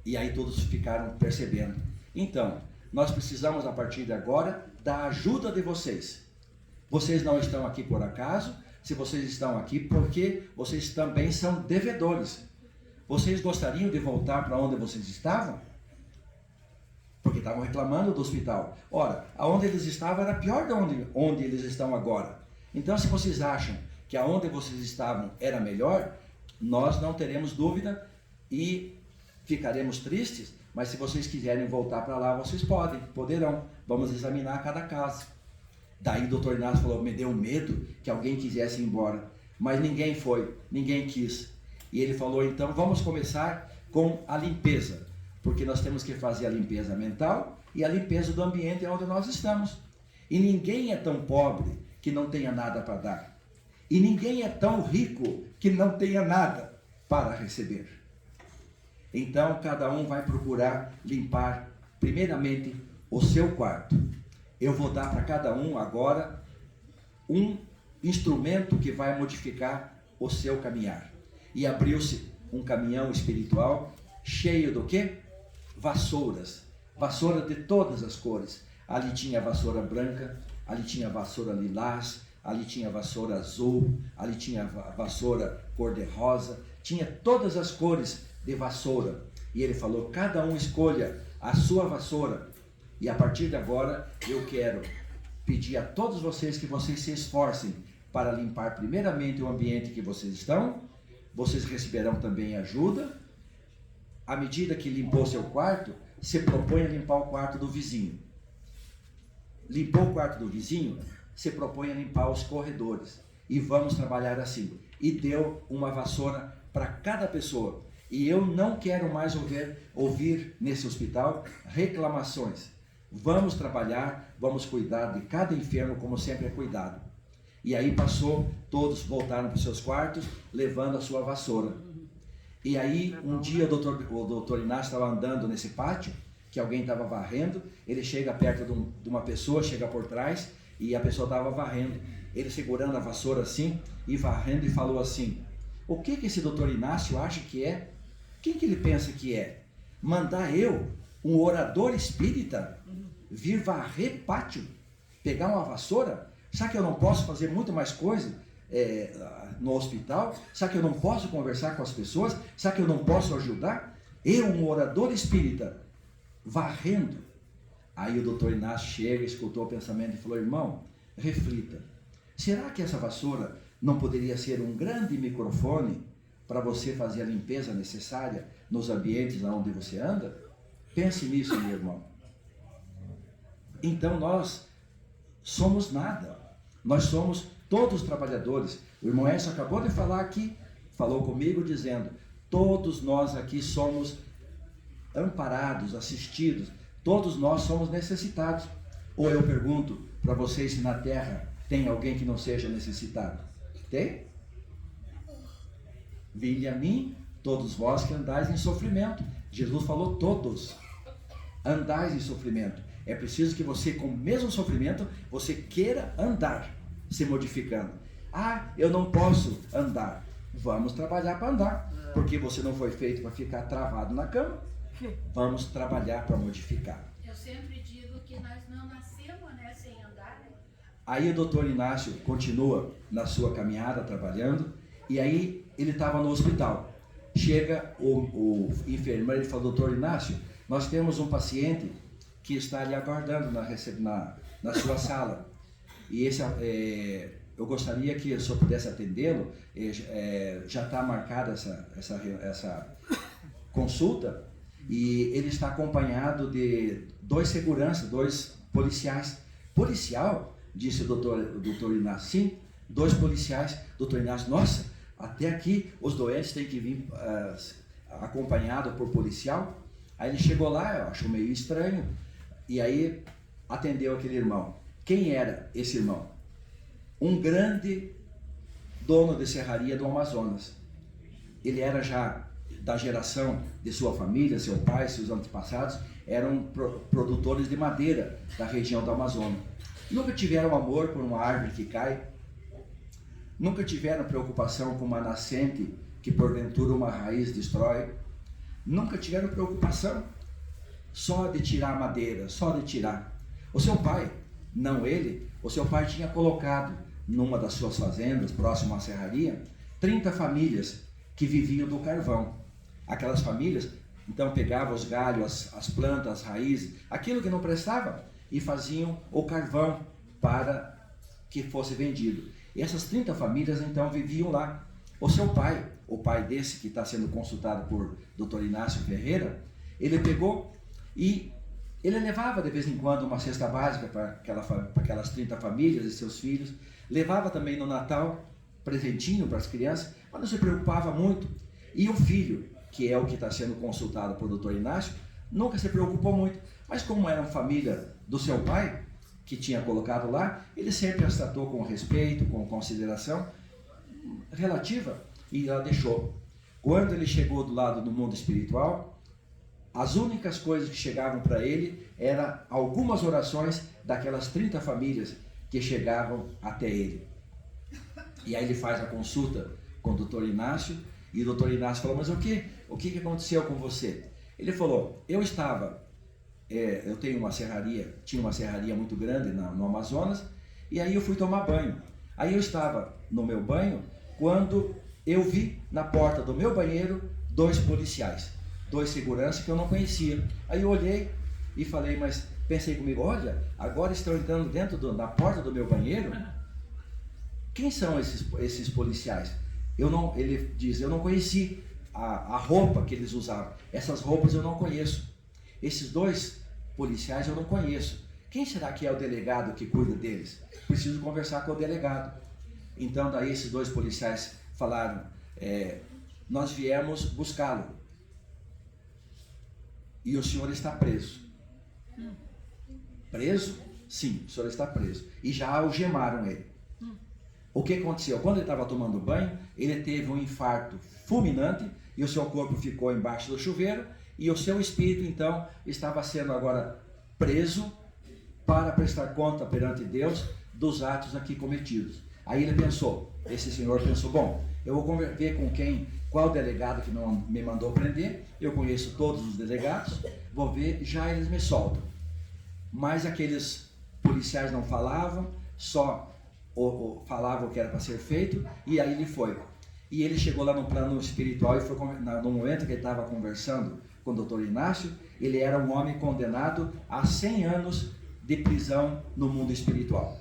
E aí todos ficaram percebendo. Então, nós precisamos a partir de agora da ajuda de vocês. Vocês não estão aqui por acaso. Se vocês estão aqui, porque vocês também são devedores. Vocês gostariam de voltar para onde vocês estavam? Porque estavam reclamando do hospital. Ora, aonde eles estavam era pior de onde eles estão agora. Então, se vocês acham que aonde vocês estavam era melhor, nós não teremos dúvida e ficaremos tristes, mas se vocês quiserem voltar para lá, vocês poderão. Vamos examinar cada caso. Daí o doutor Inácio falou: me deu medo que alguém quisesse ir embora, mas ninguém foi, ninguém quis. E ele falou: então vamos começar com a limpeza, porque nós temos que fazer a limpeza mental e a limpeza do ambiente onde nós estamos. E ninguém é tão pobre que não tenha nada para dar. E ninguém é tão rico que não tenha nada para receber. Então cada um vai procurar limpar primeiramente o seu quarto. Eu vou dar para cada um agora um instrumento que vai modificar o seu caminhar. E abriu-se um caminhão espiritual cheio do quê? vassouras, vassoura de todas as cores. Ali tinha vassoura branca, ali tinha vassoura lilás, ali tinha vassoura azul, ali tinha vassoura cor-de-rosa, tinha todas as cores de vassoura. E ele falou, cada um escolha a sua vassoura. E a partir de agora, eu quero pedir a todos vocês que vocês se esforcem para limpar primeiramente o ambiente que vocês estão. Vocês receberão também ajuda. À medida que limpou seu quarto, se propõe a limpar o quarto do vizinho. Limpou o quarto do vizinho, se propõe a limpar os corredores. E vamos trabalhar assim. E deu uma vassoura para cada pessoa. E eu não quero mais ouvir nesse hospital reclamações. Vamos trabalhar, vamos cuidar de cada enfermo como sempre é cuidado. E aí passou, todos voltaram para os seus quartos, levando a sua vassoura. E aí, um dia o doutor Inácio estava andando nesse pátio, que alguém estava varrendo, ele chega perto de uma pessoa, chega por trás, e a pessoa estava varrendo. Ele segurando a vassoura assim, e varrendo, e falou assim, o que esse doutor Inácio acha que é? Quem que ele pensa que é? Mandar eu, um orador espírita, vir varrer pátio, pegar uma vassoura? Será que eu não posso fazer muito mais coisa no hospital? Será que eu não posso conversar com as pessoas? Será que eu não posso ajudar? Eu, um orador espírita, varrendo. Aí o doutor Inácio chega, escutou o pensamento e falou, irmão, reflita. Será que essa vassoura não poderia ser um grande microfone para você fazer a limpeza necessária nos ambientes onde você anda? Pense nisso, meu irmão. Então nós somos nada. Nós somos todos trabalhadores. O irmão Edson acabou de falar aqui, falou comigo dizendo, todos nós aqui somos amparados, assistidos, todos nós somos necessitados. Ou eu pergunto para vocês se na terra tem alguém que não seja necessitado? Tem? Vinde a mim, todos vós que andais em sofrimento. Jesus falou todos. Andais em sofrimento. É preciso que você, com o mesmo sofrimento, você queira andar, se modificando. Ah, eu não posso andar. Vamos trabalhar para andar, porque você não foi feito para ficar travado na cama. Vamos trabalhar para modificar. Eu sempre digo que nós não nascemos, né, sem andar, né? Aí o doutor Inácio continua na sua caminhada, trabalhando, e aí ele estava no hospital. Chega o enfermeiro e fala, doutor Inácio, nós temos um paciente que está ali aguardando na sua sala. E eu gostaria que o senhor pudesse atendê-lo. Já está marcada essa consulta, e ele está acompanhado de 2 seguranças, 2 policiais. Policial? Disse o doutor Inácio. Sim, 2 policiais. Doutor Inácio, nossa, até aqui os doentes têm que vir acompanhado por policial. Aí ele chegou lá, eu acho meio estranho, e aí atendeu aquele irmão. Quem era esse irmão? Um grande dono de serraria do Amazonas. Ele era já da geração de sua família, seu pai, seus antepassados, eram produtores de madeira da região do Amazonas. Nunca tiveram amor por uma árvore que cai, nunca tiveram preocupação com uma nascente que porventura uma raiz destrói, nunca tiveram preocupação só de tirar madeira, só de tirar. O seu pai, não ele, o seu pai tinha colocado numa das suas fazendas, próximo à serraria, 30 famílias que viviam do carvão. Aquelas famílias, então, pegavam os galhos, as plantas, as raízes, aquilo que não prestava, e faziam o carvão para que fosse vendido. E essas 30 famílias, então, viviam lá. O seu pai, o pai desse que está sendo consultado por Dr. Inácio Ferreira, ele pegou e ele levava de vez em quando uma cesta básica para aquelas 30 famílias e seus filhos, levava também no Natal presentinho para as crianças, mas não se preocupava muito. E o filho, que é o que está sendo consultado por Dr. Inácio, nunca se preocupou muito, mas como era uma família do seu pai, que tinha colocado lá, ele sempre as tratou com respeito, com consideração relativa, e ela deixou. Quando ele chegou do lado do mundo espiritual, as únicas coisas que chegavam para ele eram algumas orações daquelas 30 famílias que chegavam até ele. E aí ele faz a consulta com o Dr. Inácio, e o Dr. Inácio falou, mas o que aconteceu com você? Ele falou, eu tenho uma serraria, tinha uma serraria muito grande no Amazonas, e aí eu fui tomar banho. Aí eu estava no meu banho, quando eu vi na porta do meu banheiro 2 policiais, 2 seguranças que eu não conhecia. Aí eu olhei e falei, mas pensei comigo, olha, agora estão entrando na porta do meu banheiro? Quem são esses policiais? Ele diz, eu não conheci a roupa que eles usavam. Essas roupas eu não conheço. Esses 2 policiais eu não conheço. Quem será que é o delegado que cuida deles? Preciso conversar com o delegado. Então daí esses 2 policiais falaram, nós viemos buscá-lo. E o senhor está preso. Preso? Sim, o senhor está preso. E já algemaram ele. O que aconteceu? Quando ele estava tomando banho, ele teve um infarto fulminante e o seu corpo ficou embaixo do chuveiro e o seu espírito, então, estava sendo agora preso para prestar conta perante Deus dos atos aqui cometidos. Aí ele pensou, esse senhor pensou, bom, eu vou ver qual delegado que não me mandou prender, eu conheço todos os delegados, vou ver, já eles me soltam. Mas aqueles policiais não falavam, só falavam o que era para ser feito, e aí ele foi. E ele chegou lá no plano espiritual e foi no momento que ele estava conversando com o Dr. Inácio, ele era um homem condenado a 100 anos de prisão no mundo espiritual.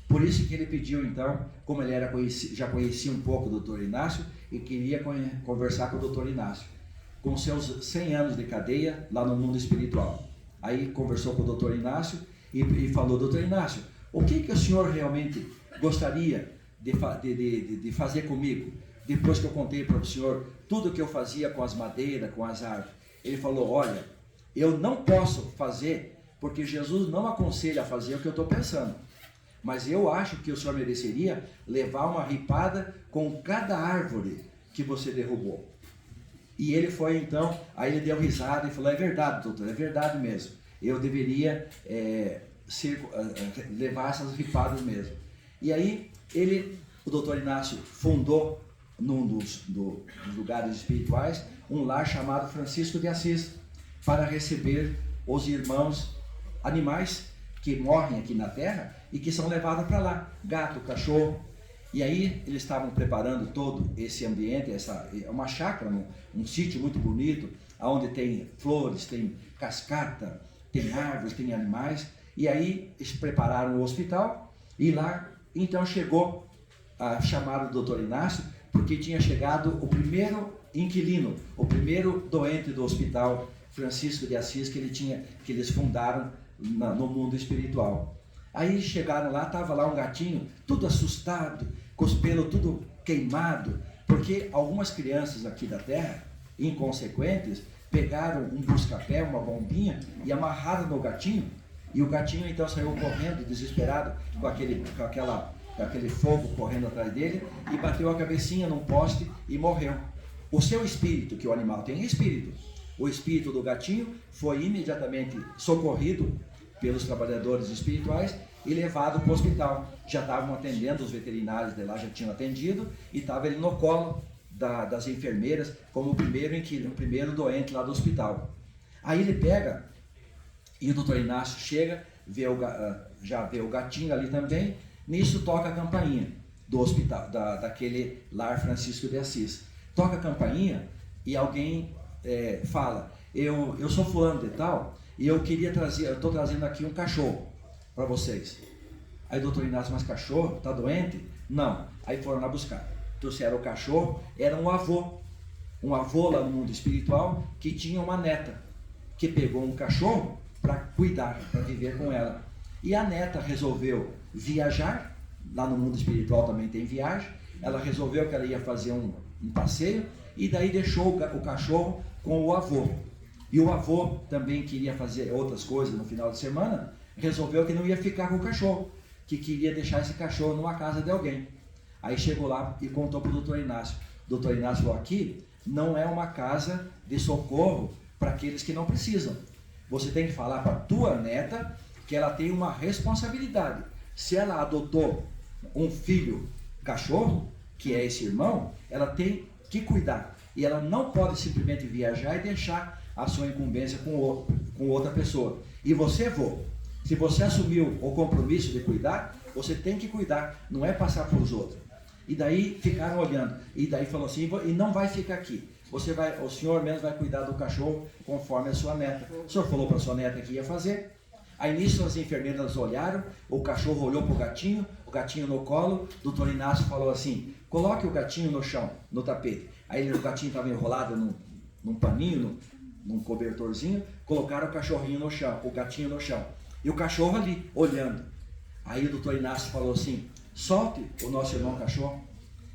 Por isso que ele pediu então, como ele já conhecia um pouco o Dr. Inácio e queria conversar com o Dr. Inácio, com seus 100 anos de cadeia lá no mundo espiritual. Aí conversou com o Dr. Inácio e falou, Dr. Inácio, o que o senhor realmente gostaria de fazer comigo, depois que eu contei para o senhor tudo que eu fazia com as madeiras, com as árvores? Ele falou, olha, eu não posso fazer, porque Jesus não aconselha a fazer o que eu estou pensando, mas eu acho que o senhor mereceria levar uma ripada com cada árvore que você derrubou. E ele foi então, aí ele deu risada e falou, é verdade, doutor, é verdade mesmo, eu deveria levar essas ripadas mesmo. E aí o doutor Inácio fundou num dos lugares espirituais um lar chamado Francisco de Assis, para receber os irmãos animais que morrem aqui na terra e que são levados para lá, gato, cachorro. E aí eles estavam preparando todo esse ambiente, uma chácara, um sítio muito bonito, onde tem flores, tem cascata, tem árvores, tem animais. E aí eles prepararam o hospital e lá então chegou a chamada do Dr. Inácio, porque tinha chegado o primeiro inquilino, o primeiro doente do hospital Francisco de Assis que eles fundaram no mundo espiritual. Aí chegaram lá, estava lá um gatinho, tudo assustado, com os pelos tudo queimado, porque algumas crianças aqui da terra, inconsequentes, pegaram um busca-pé, uma bombinha e amarraram no gatinho, e o gatinho então saiu correndo, desesperado, com aquele fogo correndo atrás dele, e bateu a cabecinha num poste e morreu. O seu espírito, que o animal tem espírito, o espírito do gatinho foi imediatamente socorrido pelos trabalhadores espirituais e levado para o hospital. Já estavam atendendo, os veterinários de lá já tinham atendido, e estava ele no colo das enfermeiras como o primeiro doente lá do hospital. Aí ele pega, e o doutor Inácio chega, já vê o gatinho ali também. Nisso toca a campainha do hospital, daquele lar Francisco de Assis. Toca a campainha e alguém fala, eu sou fulano de tal, e eu estou trazendo aqui um cachorro para vocês. Aí o doutor Inácio, mas cachorro? Está doente? Não. Aí foram lá buscar. Trouxeram o cachorro, era um avô lá no mundo espiritual, que tinha uma neta, que pegou um cachorro para cuidar, para viver com ela. E a neta resolveu viajar, lá no mundo espiritual também tem viagem, ela resolveu que ela ia fazer um passeio, e daí deixou o cachorro com o avô. E o avô também queria fazer outras coisas no final de semana, resolveu que não ia ficar com o cachorro, que queria deixar esse cachorro numa casa de alguém. Aí chegou lá e contou para o doutor Inácio. O doutor Inácio falou, aqui não é uma casa de socorro para aqueles que não precisam. Você tem que falar para a tua neta que ela tem uma responsabilidade. Se ela adotou um filho cachorro, que é esse irmão, ela tem que cuidar. E ela não pode simplesmente viajar e deixar a sua incumbência com outra pessoa. E você, vô, se você assumiu o compromisso de cuidar, você tem que cuidar, não é passar para os outros. E daí ficaram olhando, e daí falou assim, e não vai ficar aqui. O senhor mesmo vai cuidar do cachorro conforme a sua neta. O senhor falou para a sua neta que ia fazer. Aí nisso as enfermeiras olharam, o cachorro olhou para o gatinho no colo, o doutor Inácio falou assim, coloque o gatinho no chão, no tapete. Aí o gatinho estava enrolado num paninho, num cobertorzinho, colocaram o cachorrinho no chão, o gatinho no chão. E o cachorro ali, olhando. Aí o doutor Inácio falou assim, solte o nosso irmão cachorro.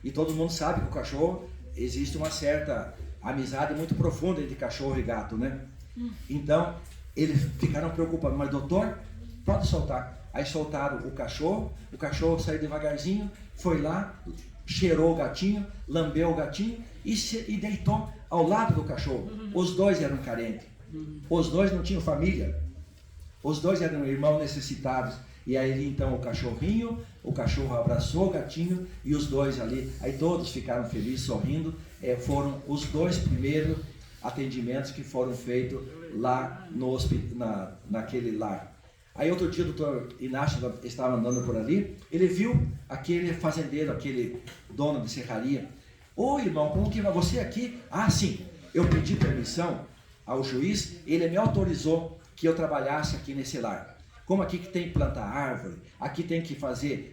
E todo mundo sabe que o cachorro, existe uma certa amizade muito profunda entre cachorro e gato, né? Então, eles ficaram preocupados, mas doutor, pode soltar. Aí soltaram o cachorro saiu devagarzinho, foi lá, cheirou o gatinho, lambeu o gatinho e deitou ao lado do cachorro. Os dois eram carentes, os dois não tinham família, os dois eram irmãos necessitados. E aí então o cachorro abraçou o gatinho e os dois ali, aí todos ficaram felizes, sorrindo. Foram os dois primeiros atendimentos que foram feitos lá naquele lar. Aí outro dia o doutor Inácio estava andando por ali, ele viu aquele fazendeiro, aquele dono de serraria. Ô irmão, como que vai você aqui? Ah, sim, eu pedi permissão ao juiz, ele me autorizou que eu trabalhasse aqui nesse lar. Como aqui que tem que plantar árvore, aqui tem que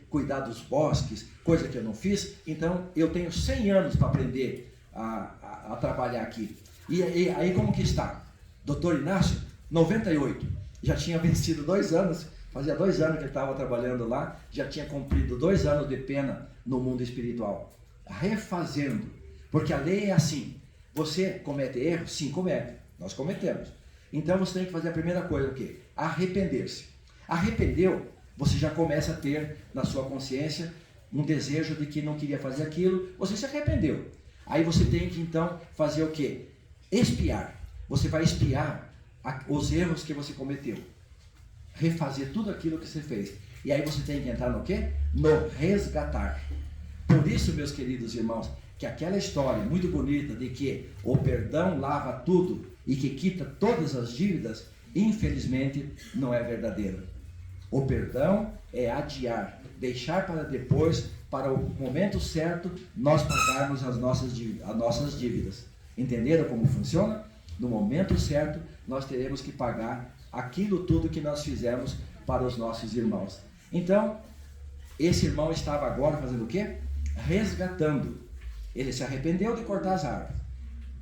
cuidar dos bosques, coisa que eu não fiz, então eu tenho 100 anos para aprender a trabalhar aqui. E aí como que está? Doutor Inácio, 98, já tinha vencido 2 anos, fazia 2 anos que ele estava trabalhando lá, já tinha cumprido 2 anos de pena no mundo espiritual. Refazendo, porque a lei é assim, você comete erro? Sim, comete, nós cometemos. Então você tem que fazer a primeira coisa, o quê? Arrepender-se. Arrependeu, você já começa a ter na sua consciência um desejo de que não queria fazer aquilo, você se arrependeu. Aí você tem que então fazer o quê? Expiar. Você vai expiar os erros que você cometeu. Refazer tudo aquilo que você fez. E aí você tem que entrar no quê? No resgatar. Por isso, meus queridos irmãos, que aquela história muito bonita de que o perdão lava tudo e que quita todas as dívidas, infelizmente não é verdadeira. O perdão é adiar, deixar para depois, para o momento certo, nós pagarmos as nossas dívidas. Entenderam como funciona? No momento certo, nós teremos que pagar aquilo tudo que nós fizemos para os nossos irmãos. Então, esse irmão estava agora fazendo o quê? Resgatando. Ele se arrependeu de cortar as árvores.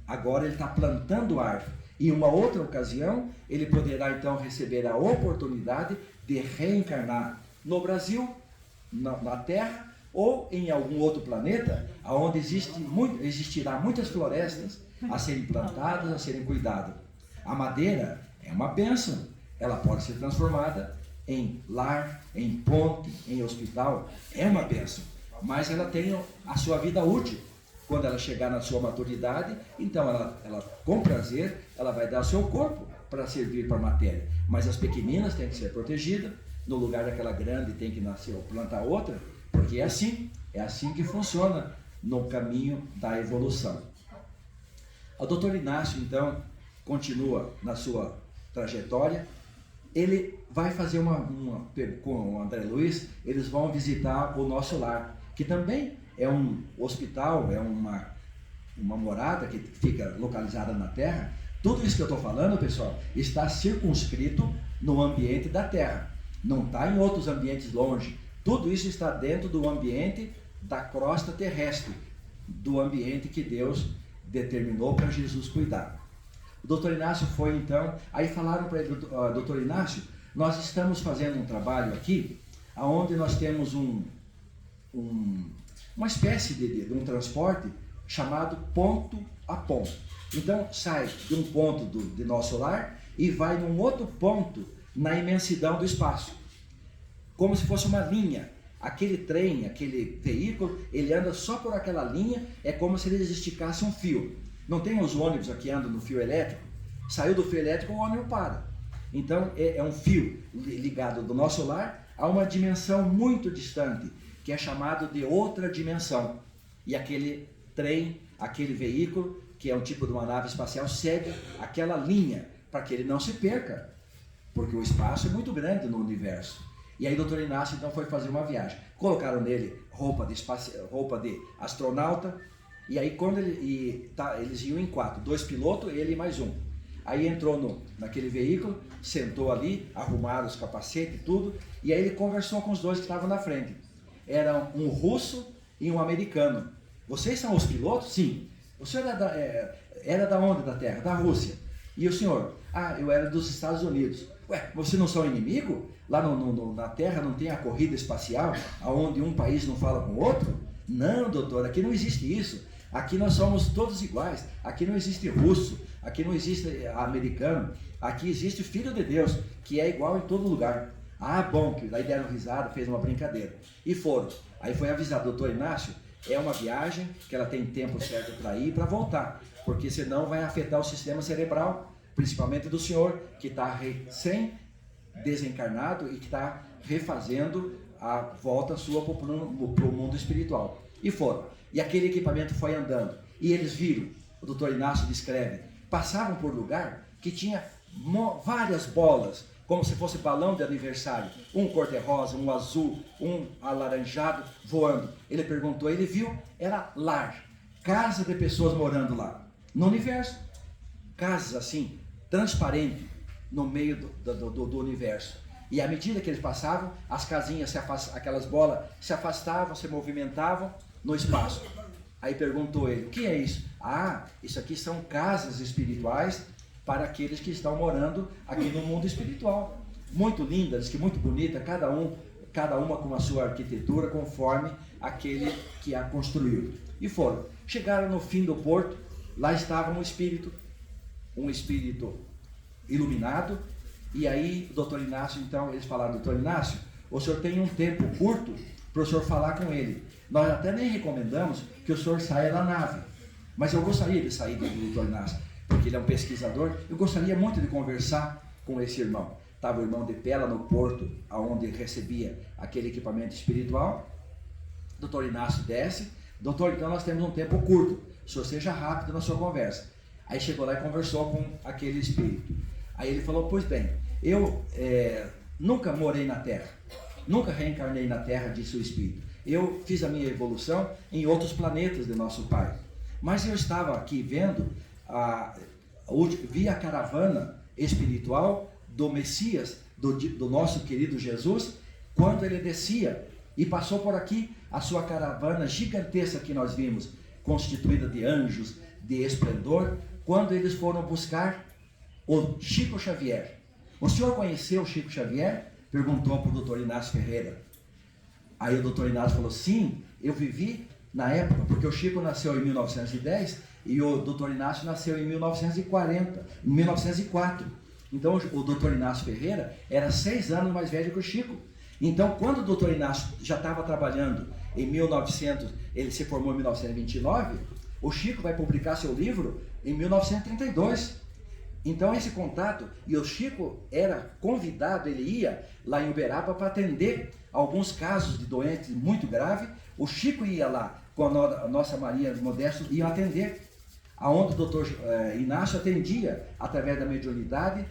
Agora ele está plantando árvore. Em uma outra ocasião, ele poderá então receber a oportunidade de reencarnar no Brasil, na Terra, ou em algum outro planeta, onde existirá muitas florestas a serem plantadas, a serem cuidadas. A madeira é uma bênção, ela pode ser transformada em lar, em ponte, em hospital, é uma bênção, mas ela tem a sua vida útil. Quando ela chegar na sua maturidade, então ela com prazer, ela vai dar o seu corpo para servir para a matéria. Mas as pequeninas têm que ser protegidas, no lugar daquela grande tem que nascer ou plantar outra, porque é assim que funciona no caminho da evolução. O doutor Inácio, então, continua na sua trajetória. Ele vai fazer com o André Luiz, eles vão visitar o nosso lar, que também é um hospital, é uma morada que fica localizada na Terra. Tudo isso que eu estou falando, pessoal, está circunscrito no ambiente da Terra. Não está em outros ambientes longe. Tudo isso está dentro do ambiente da crosta terrestre, do ambiente que Deus determinou para Jesus cuidar. O doutor Inácio foi então, aí falaram para ele, doutor Inácio, nós estamos fazendo um trabalho aqui, onde nós temos uma espécie de um transporte chamado ponto a ponto. Então sai de um ponto de nosso lar e vai num outro ponto na imensidão do espaço, como se fosse uma linha. Aquele trem, aquele veículo, ele anda só por aquela linha, é como se ele esticasse um fio. Não tem os ônibus aqui andam no fio elétrico? Saiu do fio elétrico, o ônibus para. Então é um fio ligado do nosso lar a uma dimensão muito distante, que é chamado de outra dimensão. E aquele trem, aquele veículo que é um tipo de uma nave espacial, segue aquela linha para que ele não se perca, porque o espaço é muito grande no universo. E aí o Dr. Inácio então foi fazer uma viagem. Colocaram nele roupa de astronauta, e aí quando eles iam em 4, 2 pilotos, ele e mais um. Aí entrou naquele veículo, sentou ali, arrumaram os capacetes e tudo, e aí ele conversou com os dois que estavam na frente. Era um russo e um americano. Vocês são os pilotos? Sim. O senhor era da onde da Terra? Da Rússia. E o senhor? Ah, eu era dos Estados Unidos. Ué, vocês não são inimigo? Lá na Terra não tem a corrida espacial, onde um país não fala com o outro? Não, doutor, aqui não existe isso. Aqui nós somos todos iguais. Aqui não existe russo, aqui não existe americano. Aqui existe o Filho de Deus, que é igual em todo lugar. Ah, bom, que daí deram risada, fez uma brincadeira. E foram. Aí foi avisado, doutor Inácio, é uma viagem que ela tem tempo certo para ir e para voltar, porque senão vai afetar o sistema cerebral, principalmente do senhor, que está recém-desencarnado e que está refazendo a volta sua para o mundo espiritual. E foram. E aquele equipamento foi andando. E eles viram, o doutor Inácio descreve, passavam por lugar que tinha várias bolas, como se fosse balão de aniversário, um cor-de-rosa, um azul, um alaranjado, voando. Ele perguntou, ele viu, era lar, casa de pessoas morando lá, no universo. Casas assim, transparentes, no meio do universo. E à medida que eles passavam, as casinhas, aquelas bolas, se afastavam, se movimentavam no espaço. Aí perguntou ele, o que é isso? Ah, isso aqui são casas espirituais para aqueles que estão morando aqui no mundo espiritual. Muito lindas, que muito bonita, cada uma com a sua arquitetura, conforme aquele que a construiu. E foram. Chegaram no fim do porto, lá estava um espírito iluminado, e aí o doutor Inácio, então, eles falaram, doutor Inácio, o senhor tem um tempo curto para o senhor falar com ele. Nós até nem recomendamos que o senhor saia da nave, mas eu gostaria de sair do doutor Inácio, porque ele é um pesquisador, eu gostaria muito de conversar com esse irmão. Estava o irmão de pé lá no porto, onde recebia aquele equipamento espiritual. Doutor Inácio desce, doutor, então nós temos um tempo curto, o senhor seja rápido na sua conversa. Aí chegou lá e conversou com aquele espírito. Aí ele falou, pois bem, eu nunca morei na Terra, nunca reencarnei na Terra, disse o espírito. Eu fiz a minha evolução em outros planetas de nosso Pai. Mas eu estava aqui vendo, vi a caravana espiritual do Messias, do nosso querido Jesus, quando ele descia e passou por aqui a sua caravana gigantesca que nós vimos, constituída de anjos, de esplendor, quando eles foram buscar o Chico Xavier. O senhor conheceu o Chico Xavier? Perguntou para o doutor Inácio Ferreira. Aí o doutor Inácio falou, sim, eu vivi na época, porque o Chico nasceu em 1910 e o doutor Inácio nasceu em 1904. Então o doutor Inácio Ferreira era 6 anos mais velho que o Chico. Então quando o doutor Inácio já estava trabalhando em 1900, ele se formou em 1929, o Chico vai publicar seu livro em 1932. Então esse contato, e o Chico era convidado, ele ia lá em Uberaba para atender alguns casos de doentes muito graves. O Chico ia lá com a nossa Maria Modesto, ia atender, aonde o doutor Inácio atendia, através da mediunidade,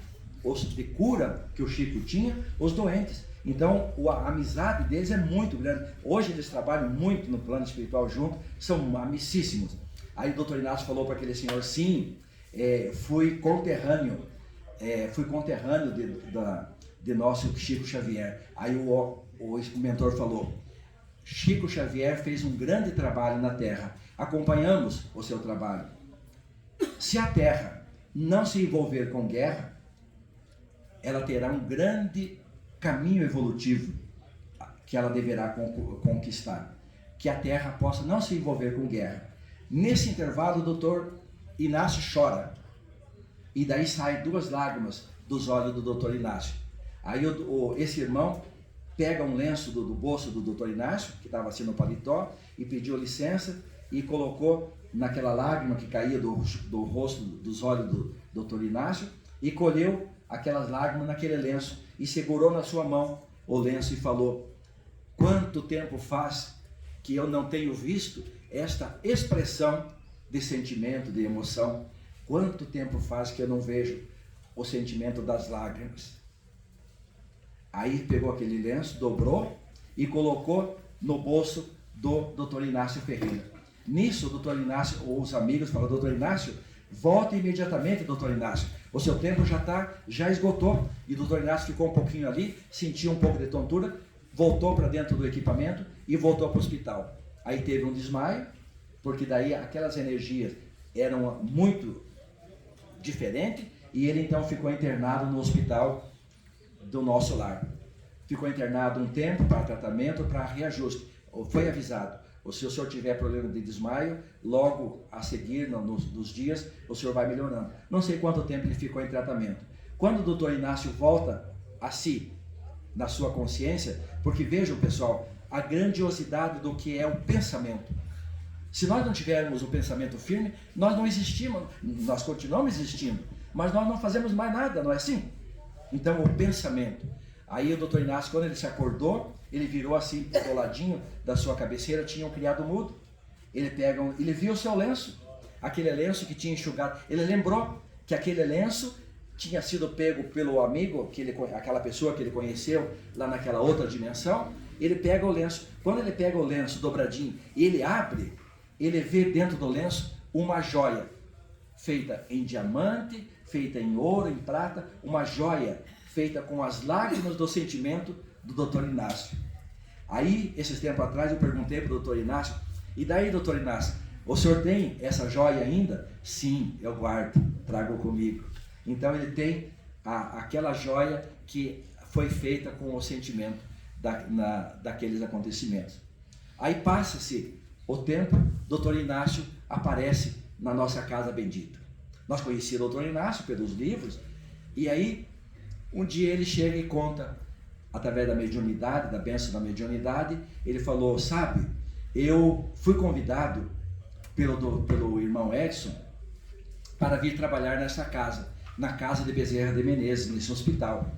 de cura que o Chico tinha, os doentes. Então a amizade deles é muito grande. Hoje eles trabalham muito no plano espiritual junto, são amicíssimos. Aí o doutor Inácio falou para aquele senhor, sim, fui conterrâneo de nosso Chico Xavier. Aí o mentor falou, Chico Xavier fez um grande trabalho na Terra, acompanhamos o seu trabalho. Se a Terra não se envolver com guerra, ela terá um grande caminho evolutivo que ela deverá conquistar, que a Terra possa não se envolver com guerra. Nesse intervalo o doutor Inácio chora, e daí saem 2 lágrimas dos olhos do doutor Inácio. Aí esse irmão pega um lenço do bolso do doutor Inácio, que estava assim no paletó, e pediu licença, e colocou naquela lágrima que caía do rosto, dos olhos do doutor Inácio, e colheu aquelas lágrimas naquele lenço, e segurou na sua mão o lenço e falou, quanto tempo faz que eu não tenho visto esta expressão de sentimento, de emoção. Quanto tempo faz que eu não vejo o sentimento das lágrimas? Aí pegou aquele lenço, dobrou e colocou no bolso do Dr. Inácio Ferreira. Nisso, o Dr. Inácio, ou os amigos falaram: Dr. Inácio, volte imediatamente, Dr. Inácio. O seu tempo já esgotou. E o Dr. Inácio ficou um pouquinho ali, sentiu um pouco de tontura, voltou para dentro do equipamento e voltou para o hospital. Aí teve um desmaio, porque daí aquelas energias eram muito diferentes, e ele então ficou internado no hospital do nosso lar. Ficou internado um tempo para tratamento, para reajuste. Foi avisado: se o senhor tiver problema de desmaio, logo a seguir, nos dias, o senhor vai melhorando. Não sei quanto tempo ele ficou em tratamento. Quando o doutor Inácio volta a si, na sua consciência, porque vejam, pessoal, a grandiosidade do que é o pensamento. Se nós não tivermos o pensamento firme, nós não existimos, nós continuamos existindo, mas nós não fazemos mais nada, não é assim? Então, o pensamento. Aí o doutor Inácio, quando ele se acordou, ele virou assim, do ladinho da sua cabeceira, tinha um criado mudo. Ele viu o seu lenço, aquele lenço que tinha enxugado. Ele lembrou que aquele lenço tinha sido pego pelo amigo, aquela pessoa que ele conheceu lá naquela outra dimensão. Ele pega o lenço. Quando ele pega o lenço dobradinho e ele abre, ele vê dentro do lenço uma joia feita em diamante, feita em ouro, em prata, uma joia feita com as lágrimas do sentimento do doutor Inácio. Aí, esses tempos atrás, eu perguntei para o doutor Inácio: e daí, doutor Inácio, o senhor tem essa joia ainda? Sim, eu guardo, trago comigo. Então ele tem aquela joia que foi feita com o sentimento daqueles acontecimentos. Aí passa-se o tempo, doutor Inácio aparece na nossa casa bendita. Nós conhecíamos o doutor Inácio pelos livros, e aí um dia ele chega e conta, através da mediunidade, da bênção da mediunidade, ele falou: sabe, eu fui convidado pelo irmão Edson para vir trabalhar nessa casa, na casa de Bezerra de Menezes, nesse hospital.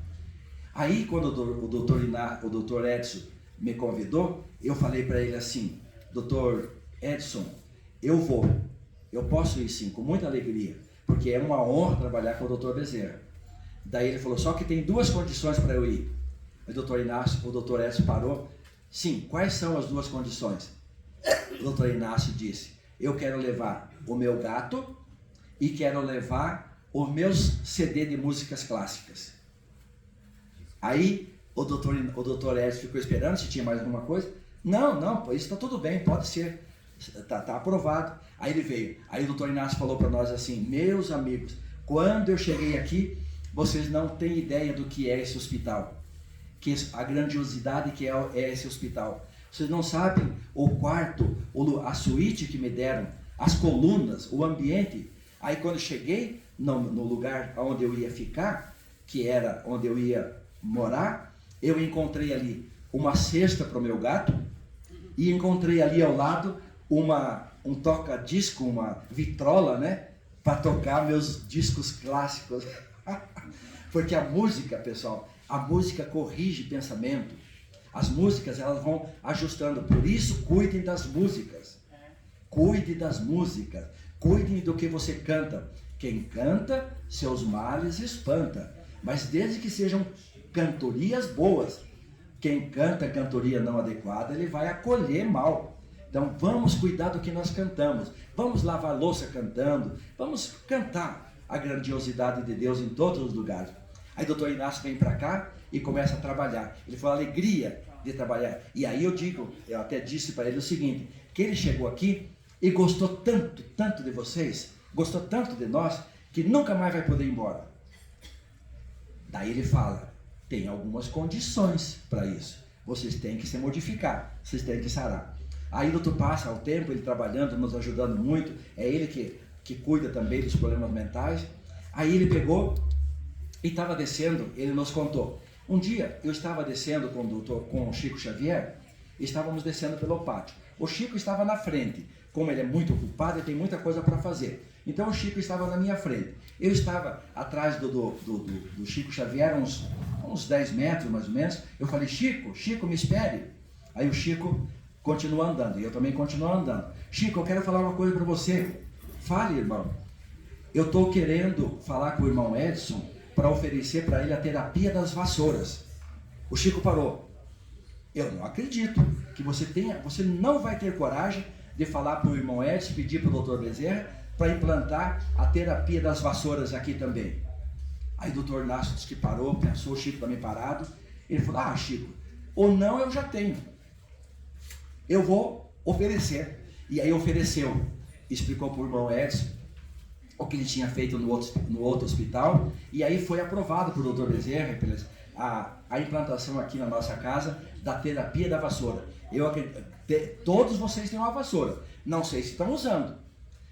Aí, quando o doutor Edson me convidou, eu falei para ele assim: doutor Edson, eu posso ir sim, com muita alegria, porque é uma honra trabalhar com o doutor Bezerra. Daí ele falou: só que tem duas condições para eu ir. O doutor Edson parou: sim, quais são as duas condições? O doutor Inácio disse: eu quero levar o meu gato e quero levar os meus CD de músicas clássicas. Aí o doutor Edson ficou esperando se tinha mais alguma coisa. Não, isso está tudo bem, pode ser, está aprovado. Aí ele veio. Aí o doutor Inácio falou para nós assim: meus amigos, quando eu cheguei aqui, vocês não têm ideia do que é esse hospital, a grandiosidade que é esse hospital. Vocês não sabem o quarto, a suíte que me deram, as colunas, o ambiente. Aí quando eu cheguei no lugar onde eu ia ficar, que era onde eu ia morar, eu encontrei ali uma cesta para o meu gato, e encontrei ali ao lado um toca-disco, uma vitrola, né, para tocar meus discos clássicos. Porque a música, pessoal, a música corrige pensamento. As músicas, elas vão ajustando. Por isso, cuidem das músicas. Cuide das músicas. Cuidem do que você canta. Quem canta, seus males espanta. Mas desde que sejam cantorias boas. Quem canta cantoria não adequada, ele vai acolher mal. Então vamos cuidar do que nós cantamos. Vamos lavar louça cantando. Vamos cantar a grandiosidade de Deus em todos os lugares. Aí o doutor Inácio vem para cá e começa a trabalhar. Ele foi a alegria de trabalhar. E aí eu até disse para ele o seguinte: que ele chegou aqui e gostou tanto, tanto de vocês, gostou tanto de nós, que nunca mais vai poder ir embora. Daí ele fala: tem algumas condições para isso. Vocês têm que se modificar, vocês têm que sarar. Aí o doutor passa o tempo, ele trabalhando, nos ajudando muito. É ele que cuida também dos problemas mentais. Aí ele pegou e estava descendo, ele nos contou. Um dia eu estava descendo com o Chico Xavier, estávamos descendo pelo pátio. O Chico estava na frente, como ele é muito ocupado e tem muita coisa para fazer. Então o Chico estava na minha frente. Eu estava atrás do Chico Xavier, uns 10 metros mais ou menos. Eu falei: Chico, me espere. Aí o Chico continua andando, e eu também continuo andando. Chico, eu quero falar uma coisa para você. Fale, irmão. Eu estou querendo falar com o irmão Edson para oferecer para ele a terapia das vassouras. O Chico parou. Eu não acredito que você não vai ter coragem de falar para o irmão Edson, pedir para o Dr. Bezerra para implantar a terapia das vassouras aqui também. Aí o doutor Inácio disse que parou, pensou, o Chico também parado. Ele falou, Chico, ou não eu já tenho. Eu vou oferecer. E aí ofereceu. Explicou para o irmão Edson o que ele tinha feito no outro hospital. E aí foi aprovado por Dr. Bezerra a implantação aqui na nossa casa da terapia da vassoura. Eu acredito, todos vocês têm uma vassoura. Não sei se estão usando.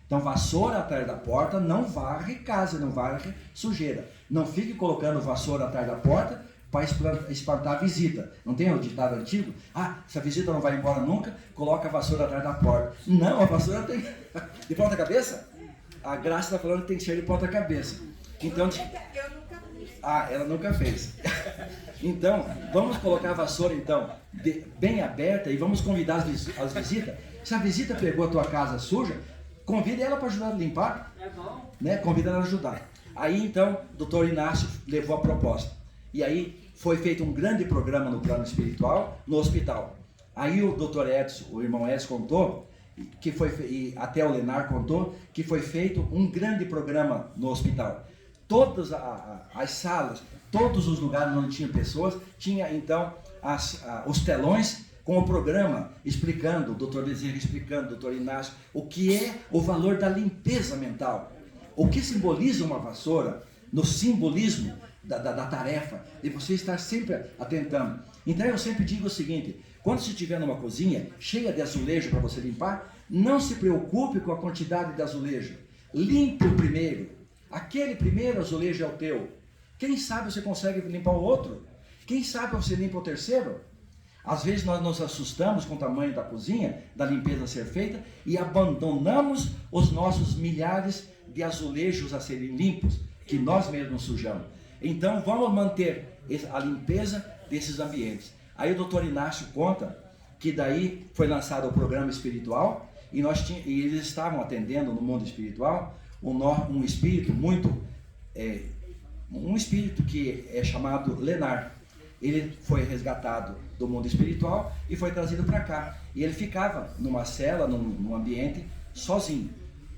Então, vassoura atrás da porta não varre casa, não varre sujeira. Não fique colocando vassoura atrás da porta para espantar a visita. Não tem um ditado antigo? Se a visita não vai embora nunca, coloca a vassoura atrás da porta. Não, a vassoura tem de ponta-cabeça? A Graça está falando que tem que ser de ponta-cabeça. Então, eu nunca fiz. Ela nunca fez. Então, vamos colocar a vassoura então bem aberta e vamos convidar as visitas. Se a visita pegou a tua casa suja, convida ela para ajudar a limpar. É bom. Né? Convida ela a ajudar. Aí então, o doutor Inácio levou a proposta. E aí foi feito um grande programa no plano espiritual, no hospital. Aí o doutor Edson, o irmão Edson contou, e até o Lenar contou, que foi feito um grande programa no hospital. Todas as salas, todos os lugares onde tinha pessoas, tinha então os telões com o programa explicando, o doutor Bezerra explicando, o doutor Inácio, o que é o valor da limpeza mental. O que simboliza uma vassoura no simbolismo da tarefa, de você estar sempre atentando. Então eu sempre digo o seguinte, quando você estiver numa cozinha cheia de azulejo para você limpar, não se preocupe com a quantidade de azulejo. Limpe o primeiro. Aquele primeiro azulejo é o teu. Quem sabe você consegue limpar o outro? Quem sabe você limpa o terceiro? Às vezes nós nos assustamos com o tamanho da cozinha, da limpeza a ser feita, e abandonamos os nossos milhares de azulejos a serem limpos, que nós mesmos sujamos. Então vamos manter a limpeza desses ambientes. Aí o doutor Inácio conta que daí foi lançado o programa espiritual, e eles estavam atendendo no mundo espiritual um espírito um espírito que é chamado Lenar. Ele foi resgatado do mundo espiritual e foi trazido para cá. E ele ficava numa cela, num ambiente, sozinho.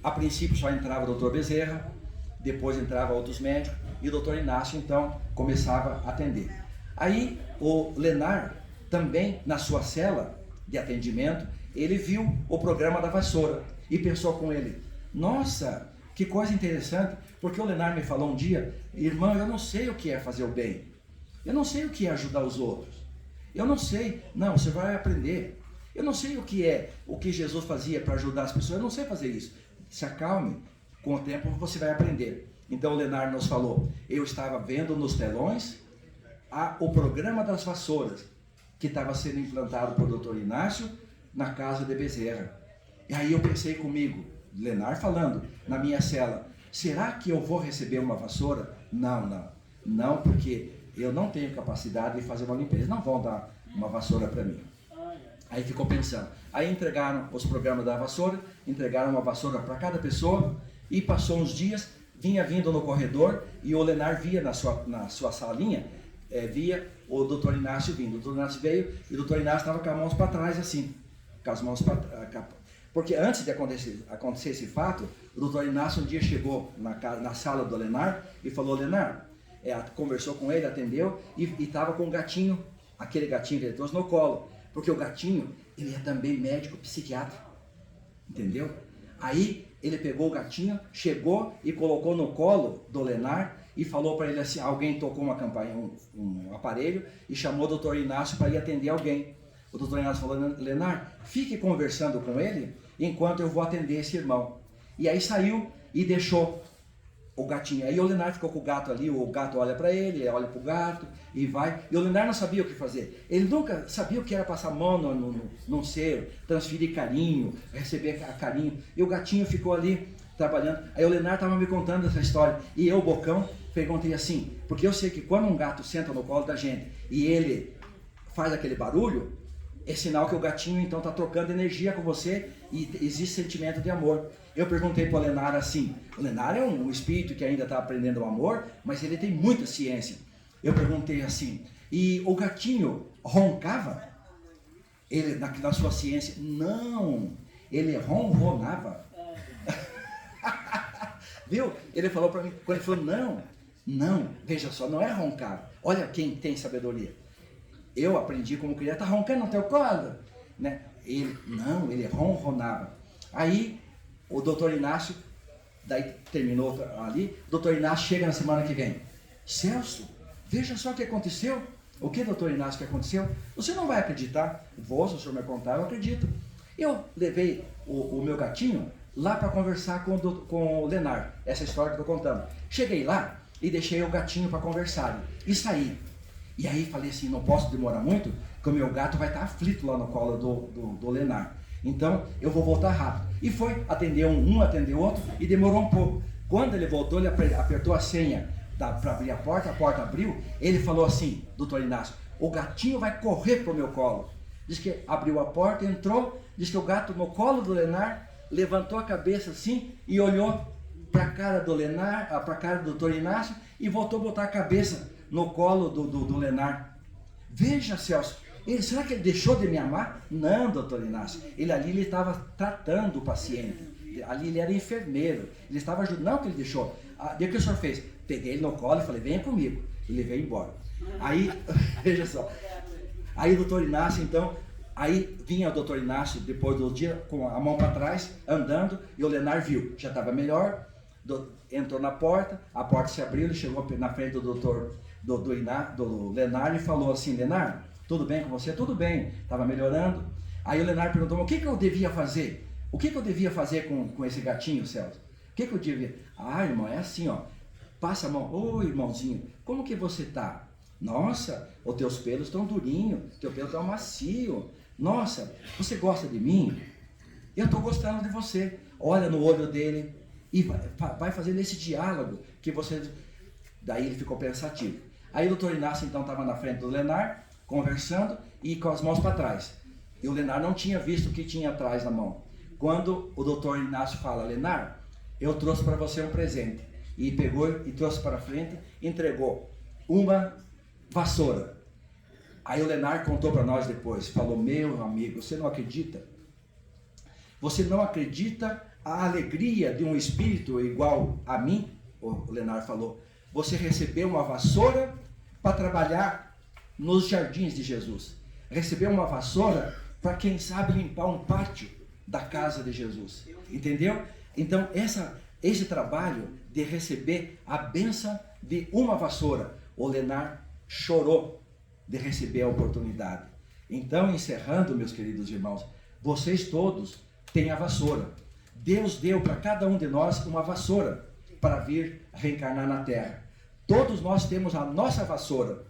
A princípio só entrava o Dr. Bezerra, depois entrava outros médicos, e o Dr. Inácio então começava a atender. Aí o Lenar, também na sua cela de atendimento, ele viu o programa da vassoura e pensou com ele, nossa, que coisa interessante, porque o Lenar me falou um dia, irmão, eu não sei o que é fazer o bem, eu não sei o que é ajudar os outros, eu não sei, não, você vai aprender, eu não sei o que Jesus fazia para ajudar as pessoas, eu não sei fazer isso, se acalme, com o tempo você vai aprender. Então o Lenar nos falou, eu estava vendo nos telões o programa das vassouras, que estava sendo implantado por Dr. Inácio na casa de Bezerra. E aí eu pensei comigo, Lenar falando, na minha cela, será que eu vou receber uma vassoura? Não, porque eu não tenho capacidade de fazer uma limpeza, não vão dar uma vassoura para mim. Aí ficou pensando, aí entregaram os programas da vassoura, entregaram uma vassoura para cada pessoa, e passou uns dias, vinha vindo no corredor, e o Lenar via na sua salinha, via o doutor Inácio vindo. O doutor Inácio veio, e o doutor Inácio estava com as mãos para trás assim, com as mãos para trás. Porque antes de acontecer esse fato, o doutor Inácio um dia chegou na sala do Lenar e falou, Lenar, conversou com ele, atendeu, e estava com um gatinho, aquele gatinho que ele trouxe no colo, porque o gatinho, ele é também médico psiquiatra, entendeu? Aí ele pegou o gatinho, chegou e colocou no colo do Lenar e falou para ele assim, alguém tocou uma campainha, um aparelho, e chamou o doutor Inácio para ir atender alguém. O doutor Inácio falou, Lenar, fique conversando com ele enquanto eu vou atender esse irmão. E aí saiu e deixou o gatinho. Aí o Lenar ficou com o gato ali, o gato olha para ele olha para o gato e vai. E o Lenar não sabia o que fazer. Ele nunca sabia o que era passar a mão num ser, transferir carinho, receber carinho. E o gatinho ficou ali trabalhando. Aí o Lenar estava me contando essa história. E eu, bocão, perguntei assim, porque eu sei que quando um gato senta no colo da gente e ele faz aquele barulho, é sinal que o gatinho então está trocando energia com você e existe sentimento de amor. Eu perguntei para o Lenar assim, o Lenar é um espírito que ainda está aprendendo o amor, mas ele tem muita ciência. Eu perguntei assim, e o gatinho roncava? Ele, na sua ciência, não, ele ronronava. Viu? Ele falou para mim, quando ele falou, não, veja só, não é roncar. Olha quem tem sabedoria. Eu aprendi como criança, tá roncando no teu colo, né? Ele ronronava. Aí o doutor Inácio, daí terminou ali, o doutor Inácio chega na semana que vem. Celso, veja só o que aconteceu. O que, doutor Inácio, que aconteceu? Você não vai acreditar. Vou, se o senhor me contar, eu acredito. Eu levei o meu gatinho lá para conversar com o Lenar, essa história que eu estou contando. Cheguei lá e deixei o gatinho para conversar e saí. E aí falei assim, não posso demorar muito, porque o meu gato vai estar aflito lá no colo do Lenar. Então eu vou voltar rápido. E foi, atendeu um, atendeu outro e demorou um pouco. Quando ele voltou, ele apertou a senha para abrir a porta abriu, ele falou assim, doutor Inácio, o gatinho vai correr pro meu colo. Diz que abriu a porta, entrou, diz que o gato no colo do Lenar levantou a cabeça assim e olhou para a cara do Lenar, para a cara do doutor Inácio e voltou a botar a cabeça no colo do Lenar. Veja, Celso, será que ele deixou de me amar? Não, doutor Inácio, ele estava tratando o paciente, ali ele era enfermeiro, ele estava ajudando, não que ele deixou. Daí o que o senhor fez? Peguei ele no colo e falei, venha comigo, e levei embora. Aí, veja só, aí o doutor Inácio então, aí vinha o doutor Inácio depois do dia com a mão para trás, andando, e o Lenar viu, já estava melhor, entrou na porta, a porta se abriu, ele chegou na frente do doutor do Lenar e falou assim, Lenar, tudo bem com você? Tudo bem, estava melhorando. Aí o Lenar perguntou, o que eu devia fazer? O que eu devia fazer com esse gatinho, Celso? O que eu devia? Irmão, é assim, ó, passa a mão, ô irmãozinho, como que você tá? Nossa, os teus pelos estão durinhos, teu pelo está macio. Nossa, você gosta de mim? Eu estou gostando de você. Olha no olho dele e vai fazendo esse diálogo que você... Daí ele ficou pensativo. Aí o doutor Inácio então estava na frente do Lenar, conversando e com as mãos para trás. E o Lenar não tinha visto o que tinha atrás na mão. Quando o doutor Inácio fala, Lenar, eu trouxe para você um presente. E pegou e trouxe para frente, entregou uma vassoura. Aí o Lenar contou para nós depois, falou, meu amigo, você não acredita? Você não acredita a alegria de um espírito igual a mim? O Lenar falou, você recebeu uma vassoura para trabalhar nos jardins de Jesus. Recebeu uma vassoura para, quem sabe, limpar um pátio da casa de Jesus. Entendeu? Então, esse trabalho de receber a bênção de uma vassoura, o Lenar chorou de receber a oportunidade. Então, encerrando, meus queridos irmãos, vocês todos têm a vassoura. Deus deu para cada um de nós uma vassoura para vir reencarnar na Terra. Todos nós temos a nossa vassoura.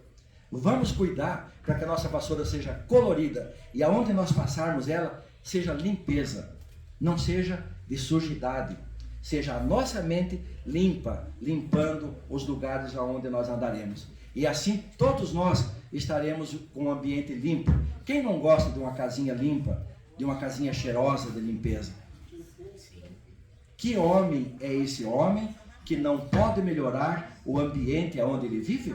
Vamos cuidar para que a nossa vassoura seja colorida e aonde nós passarmos ela seja limpeza, não seja de sujidade. Seja a nossa mente limpa, limpando os lugares aonde nós andaremos. E assim todos nós estaremos com um ambiente limpo. Quem não gosta de uma casinha limpa, de uma casinha cheirosa de limpeza? Que homem é esse homem que não pode melhorar o ambiente aonde ele vive?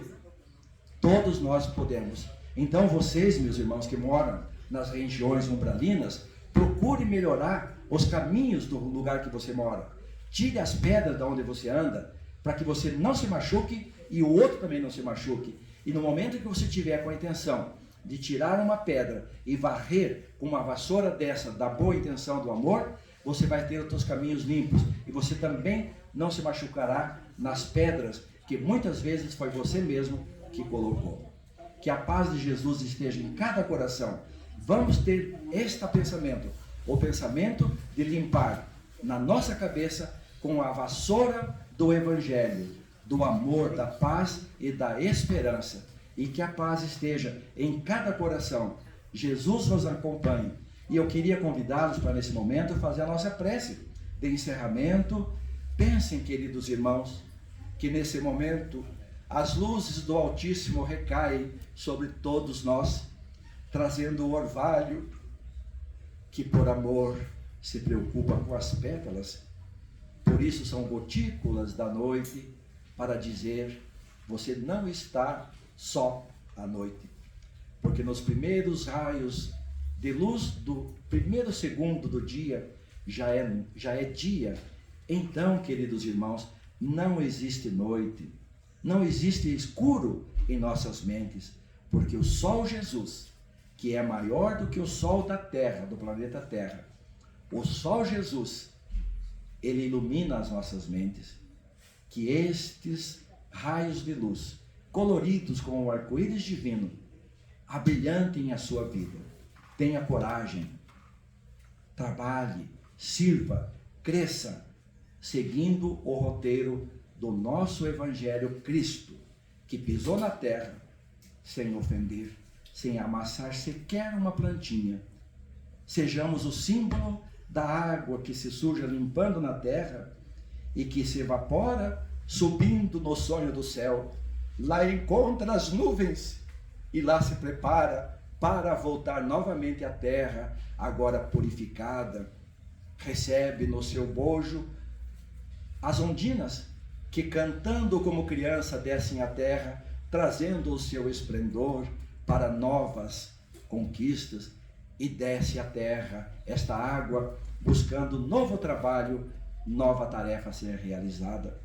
Todos nós podemos. Então vocês, meus irmãos que moram nas regiões umbralinas, procure melhorar os caminhos do lugar que você mora. Tire as pedras de onde você anda, para que você não se machuque e o outro também não se machuque. E no momento que você tiver com a intenção de tirar uma pedra e varrer com uma vassoura dessa, da boa intenção do amor, você vai ter os seus caminhos limpos. E você também não se machucará nas pedras que muitas vezes foi você mesmo que colocou. Que a paz de Jesus esteja em cada coração. Vamos ter este pensamento, o pensamento de limpar na nossa cabeça com a vassoura do Evangelho, do amor, da paz e da esperança. E que a paz esteja em cada coração. Jesus nos acompanhe. E eu queria convidá-los para nesse momento fazer a nossa prece de encerramento. Pensem, queridos irmãos, que nesse momento as luzes do Altíssimo recaem sobre todos nós. trazendo o orvalho que por amor se preocupa com as pétalas. Por isso são gotículas da noite, para dizer: você não está só à noite. Porque nos primeiros raios de luz do primeiro segundo do dia, já é dia. Então, queridos irmãos, não existe noite, não existe escuro em nossas mentes, porque o Sol Jesus, que é maior do que o Sol da Terra, do planeta Terra, o Sol Jesus, ele ilumina as nossas mentes, que estes raios de luz, coloridos como o arco-íris divino, abrilhantem a sua vida. Tenha coragem, trabalhe, sirva, cresça, seguindo o roteiro do nosso Evangelho Cristo, que pisou na terra sem ofender, sem amassar sequer uma plantinha. Sejamos o símbolo da água que se surge limpando na terra e que se evapora subindo no sonho do céu. Lá encontra as nuvens e lá se prepara para voltar novamente à terra, agora purificada. Recebe no seu bojo as ondinas que, cantando como criança, descem à terra, trazendo o seu esplendor para novas conquistas. E desce à terra esta água, buscando novo trabalho, nova tarefa a ser realizada.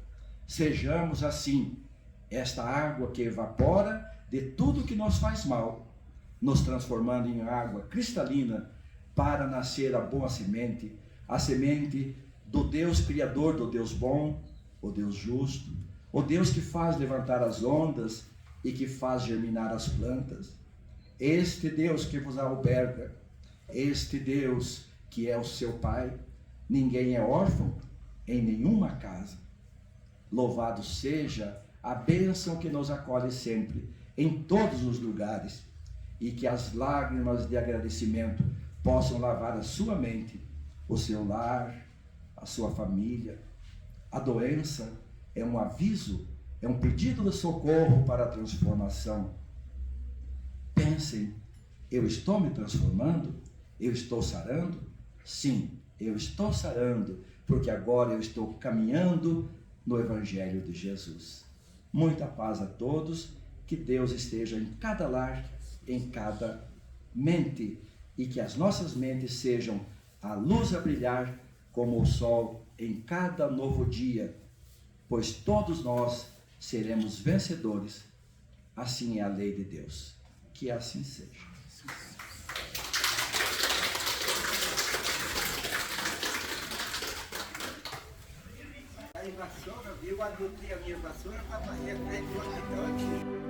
Sejamos assim, esta água que evapora de tudo que nos faz mal, nos transformando em água cristalina, para nascer a boa semente, a semente do Deus Criador, do Deus bom, o Deus justo, o Deus que faz levantar as ondas e que faz germinar as plantas. Este Deus que vos alberga, este Deus que é o seu Pai. Ninguém é órfão em nenhuma casa. Louvado seja a bênção que nos acolhe sempre, em todos os lugares, e que as lágrimas de agradecimento possam lavar a sua mente, o seu lar, a sua família. A doença é um aviso, é um pedido de socorro para a transformação. Pensem: eu estou me transformando? Eu estou sarando? Sim, eu estou sarando, porque agora eu estou caminhando no Evangelho de Jesus. Muita paz a todos, que Deus esteja em cada lar, em cada mente, e que as nossas mentes sejam a luz a brilhar como o sol em cada novo dia, pois todos nós seremos vencedores. Assim é a lei de Deus. Que assim seja. A vassoura, viu? Eu adotei a minha vassoura para varrer a frente do hospital aqui.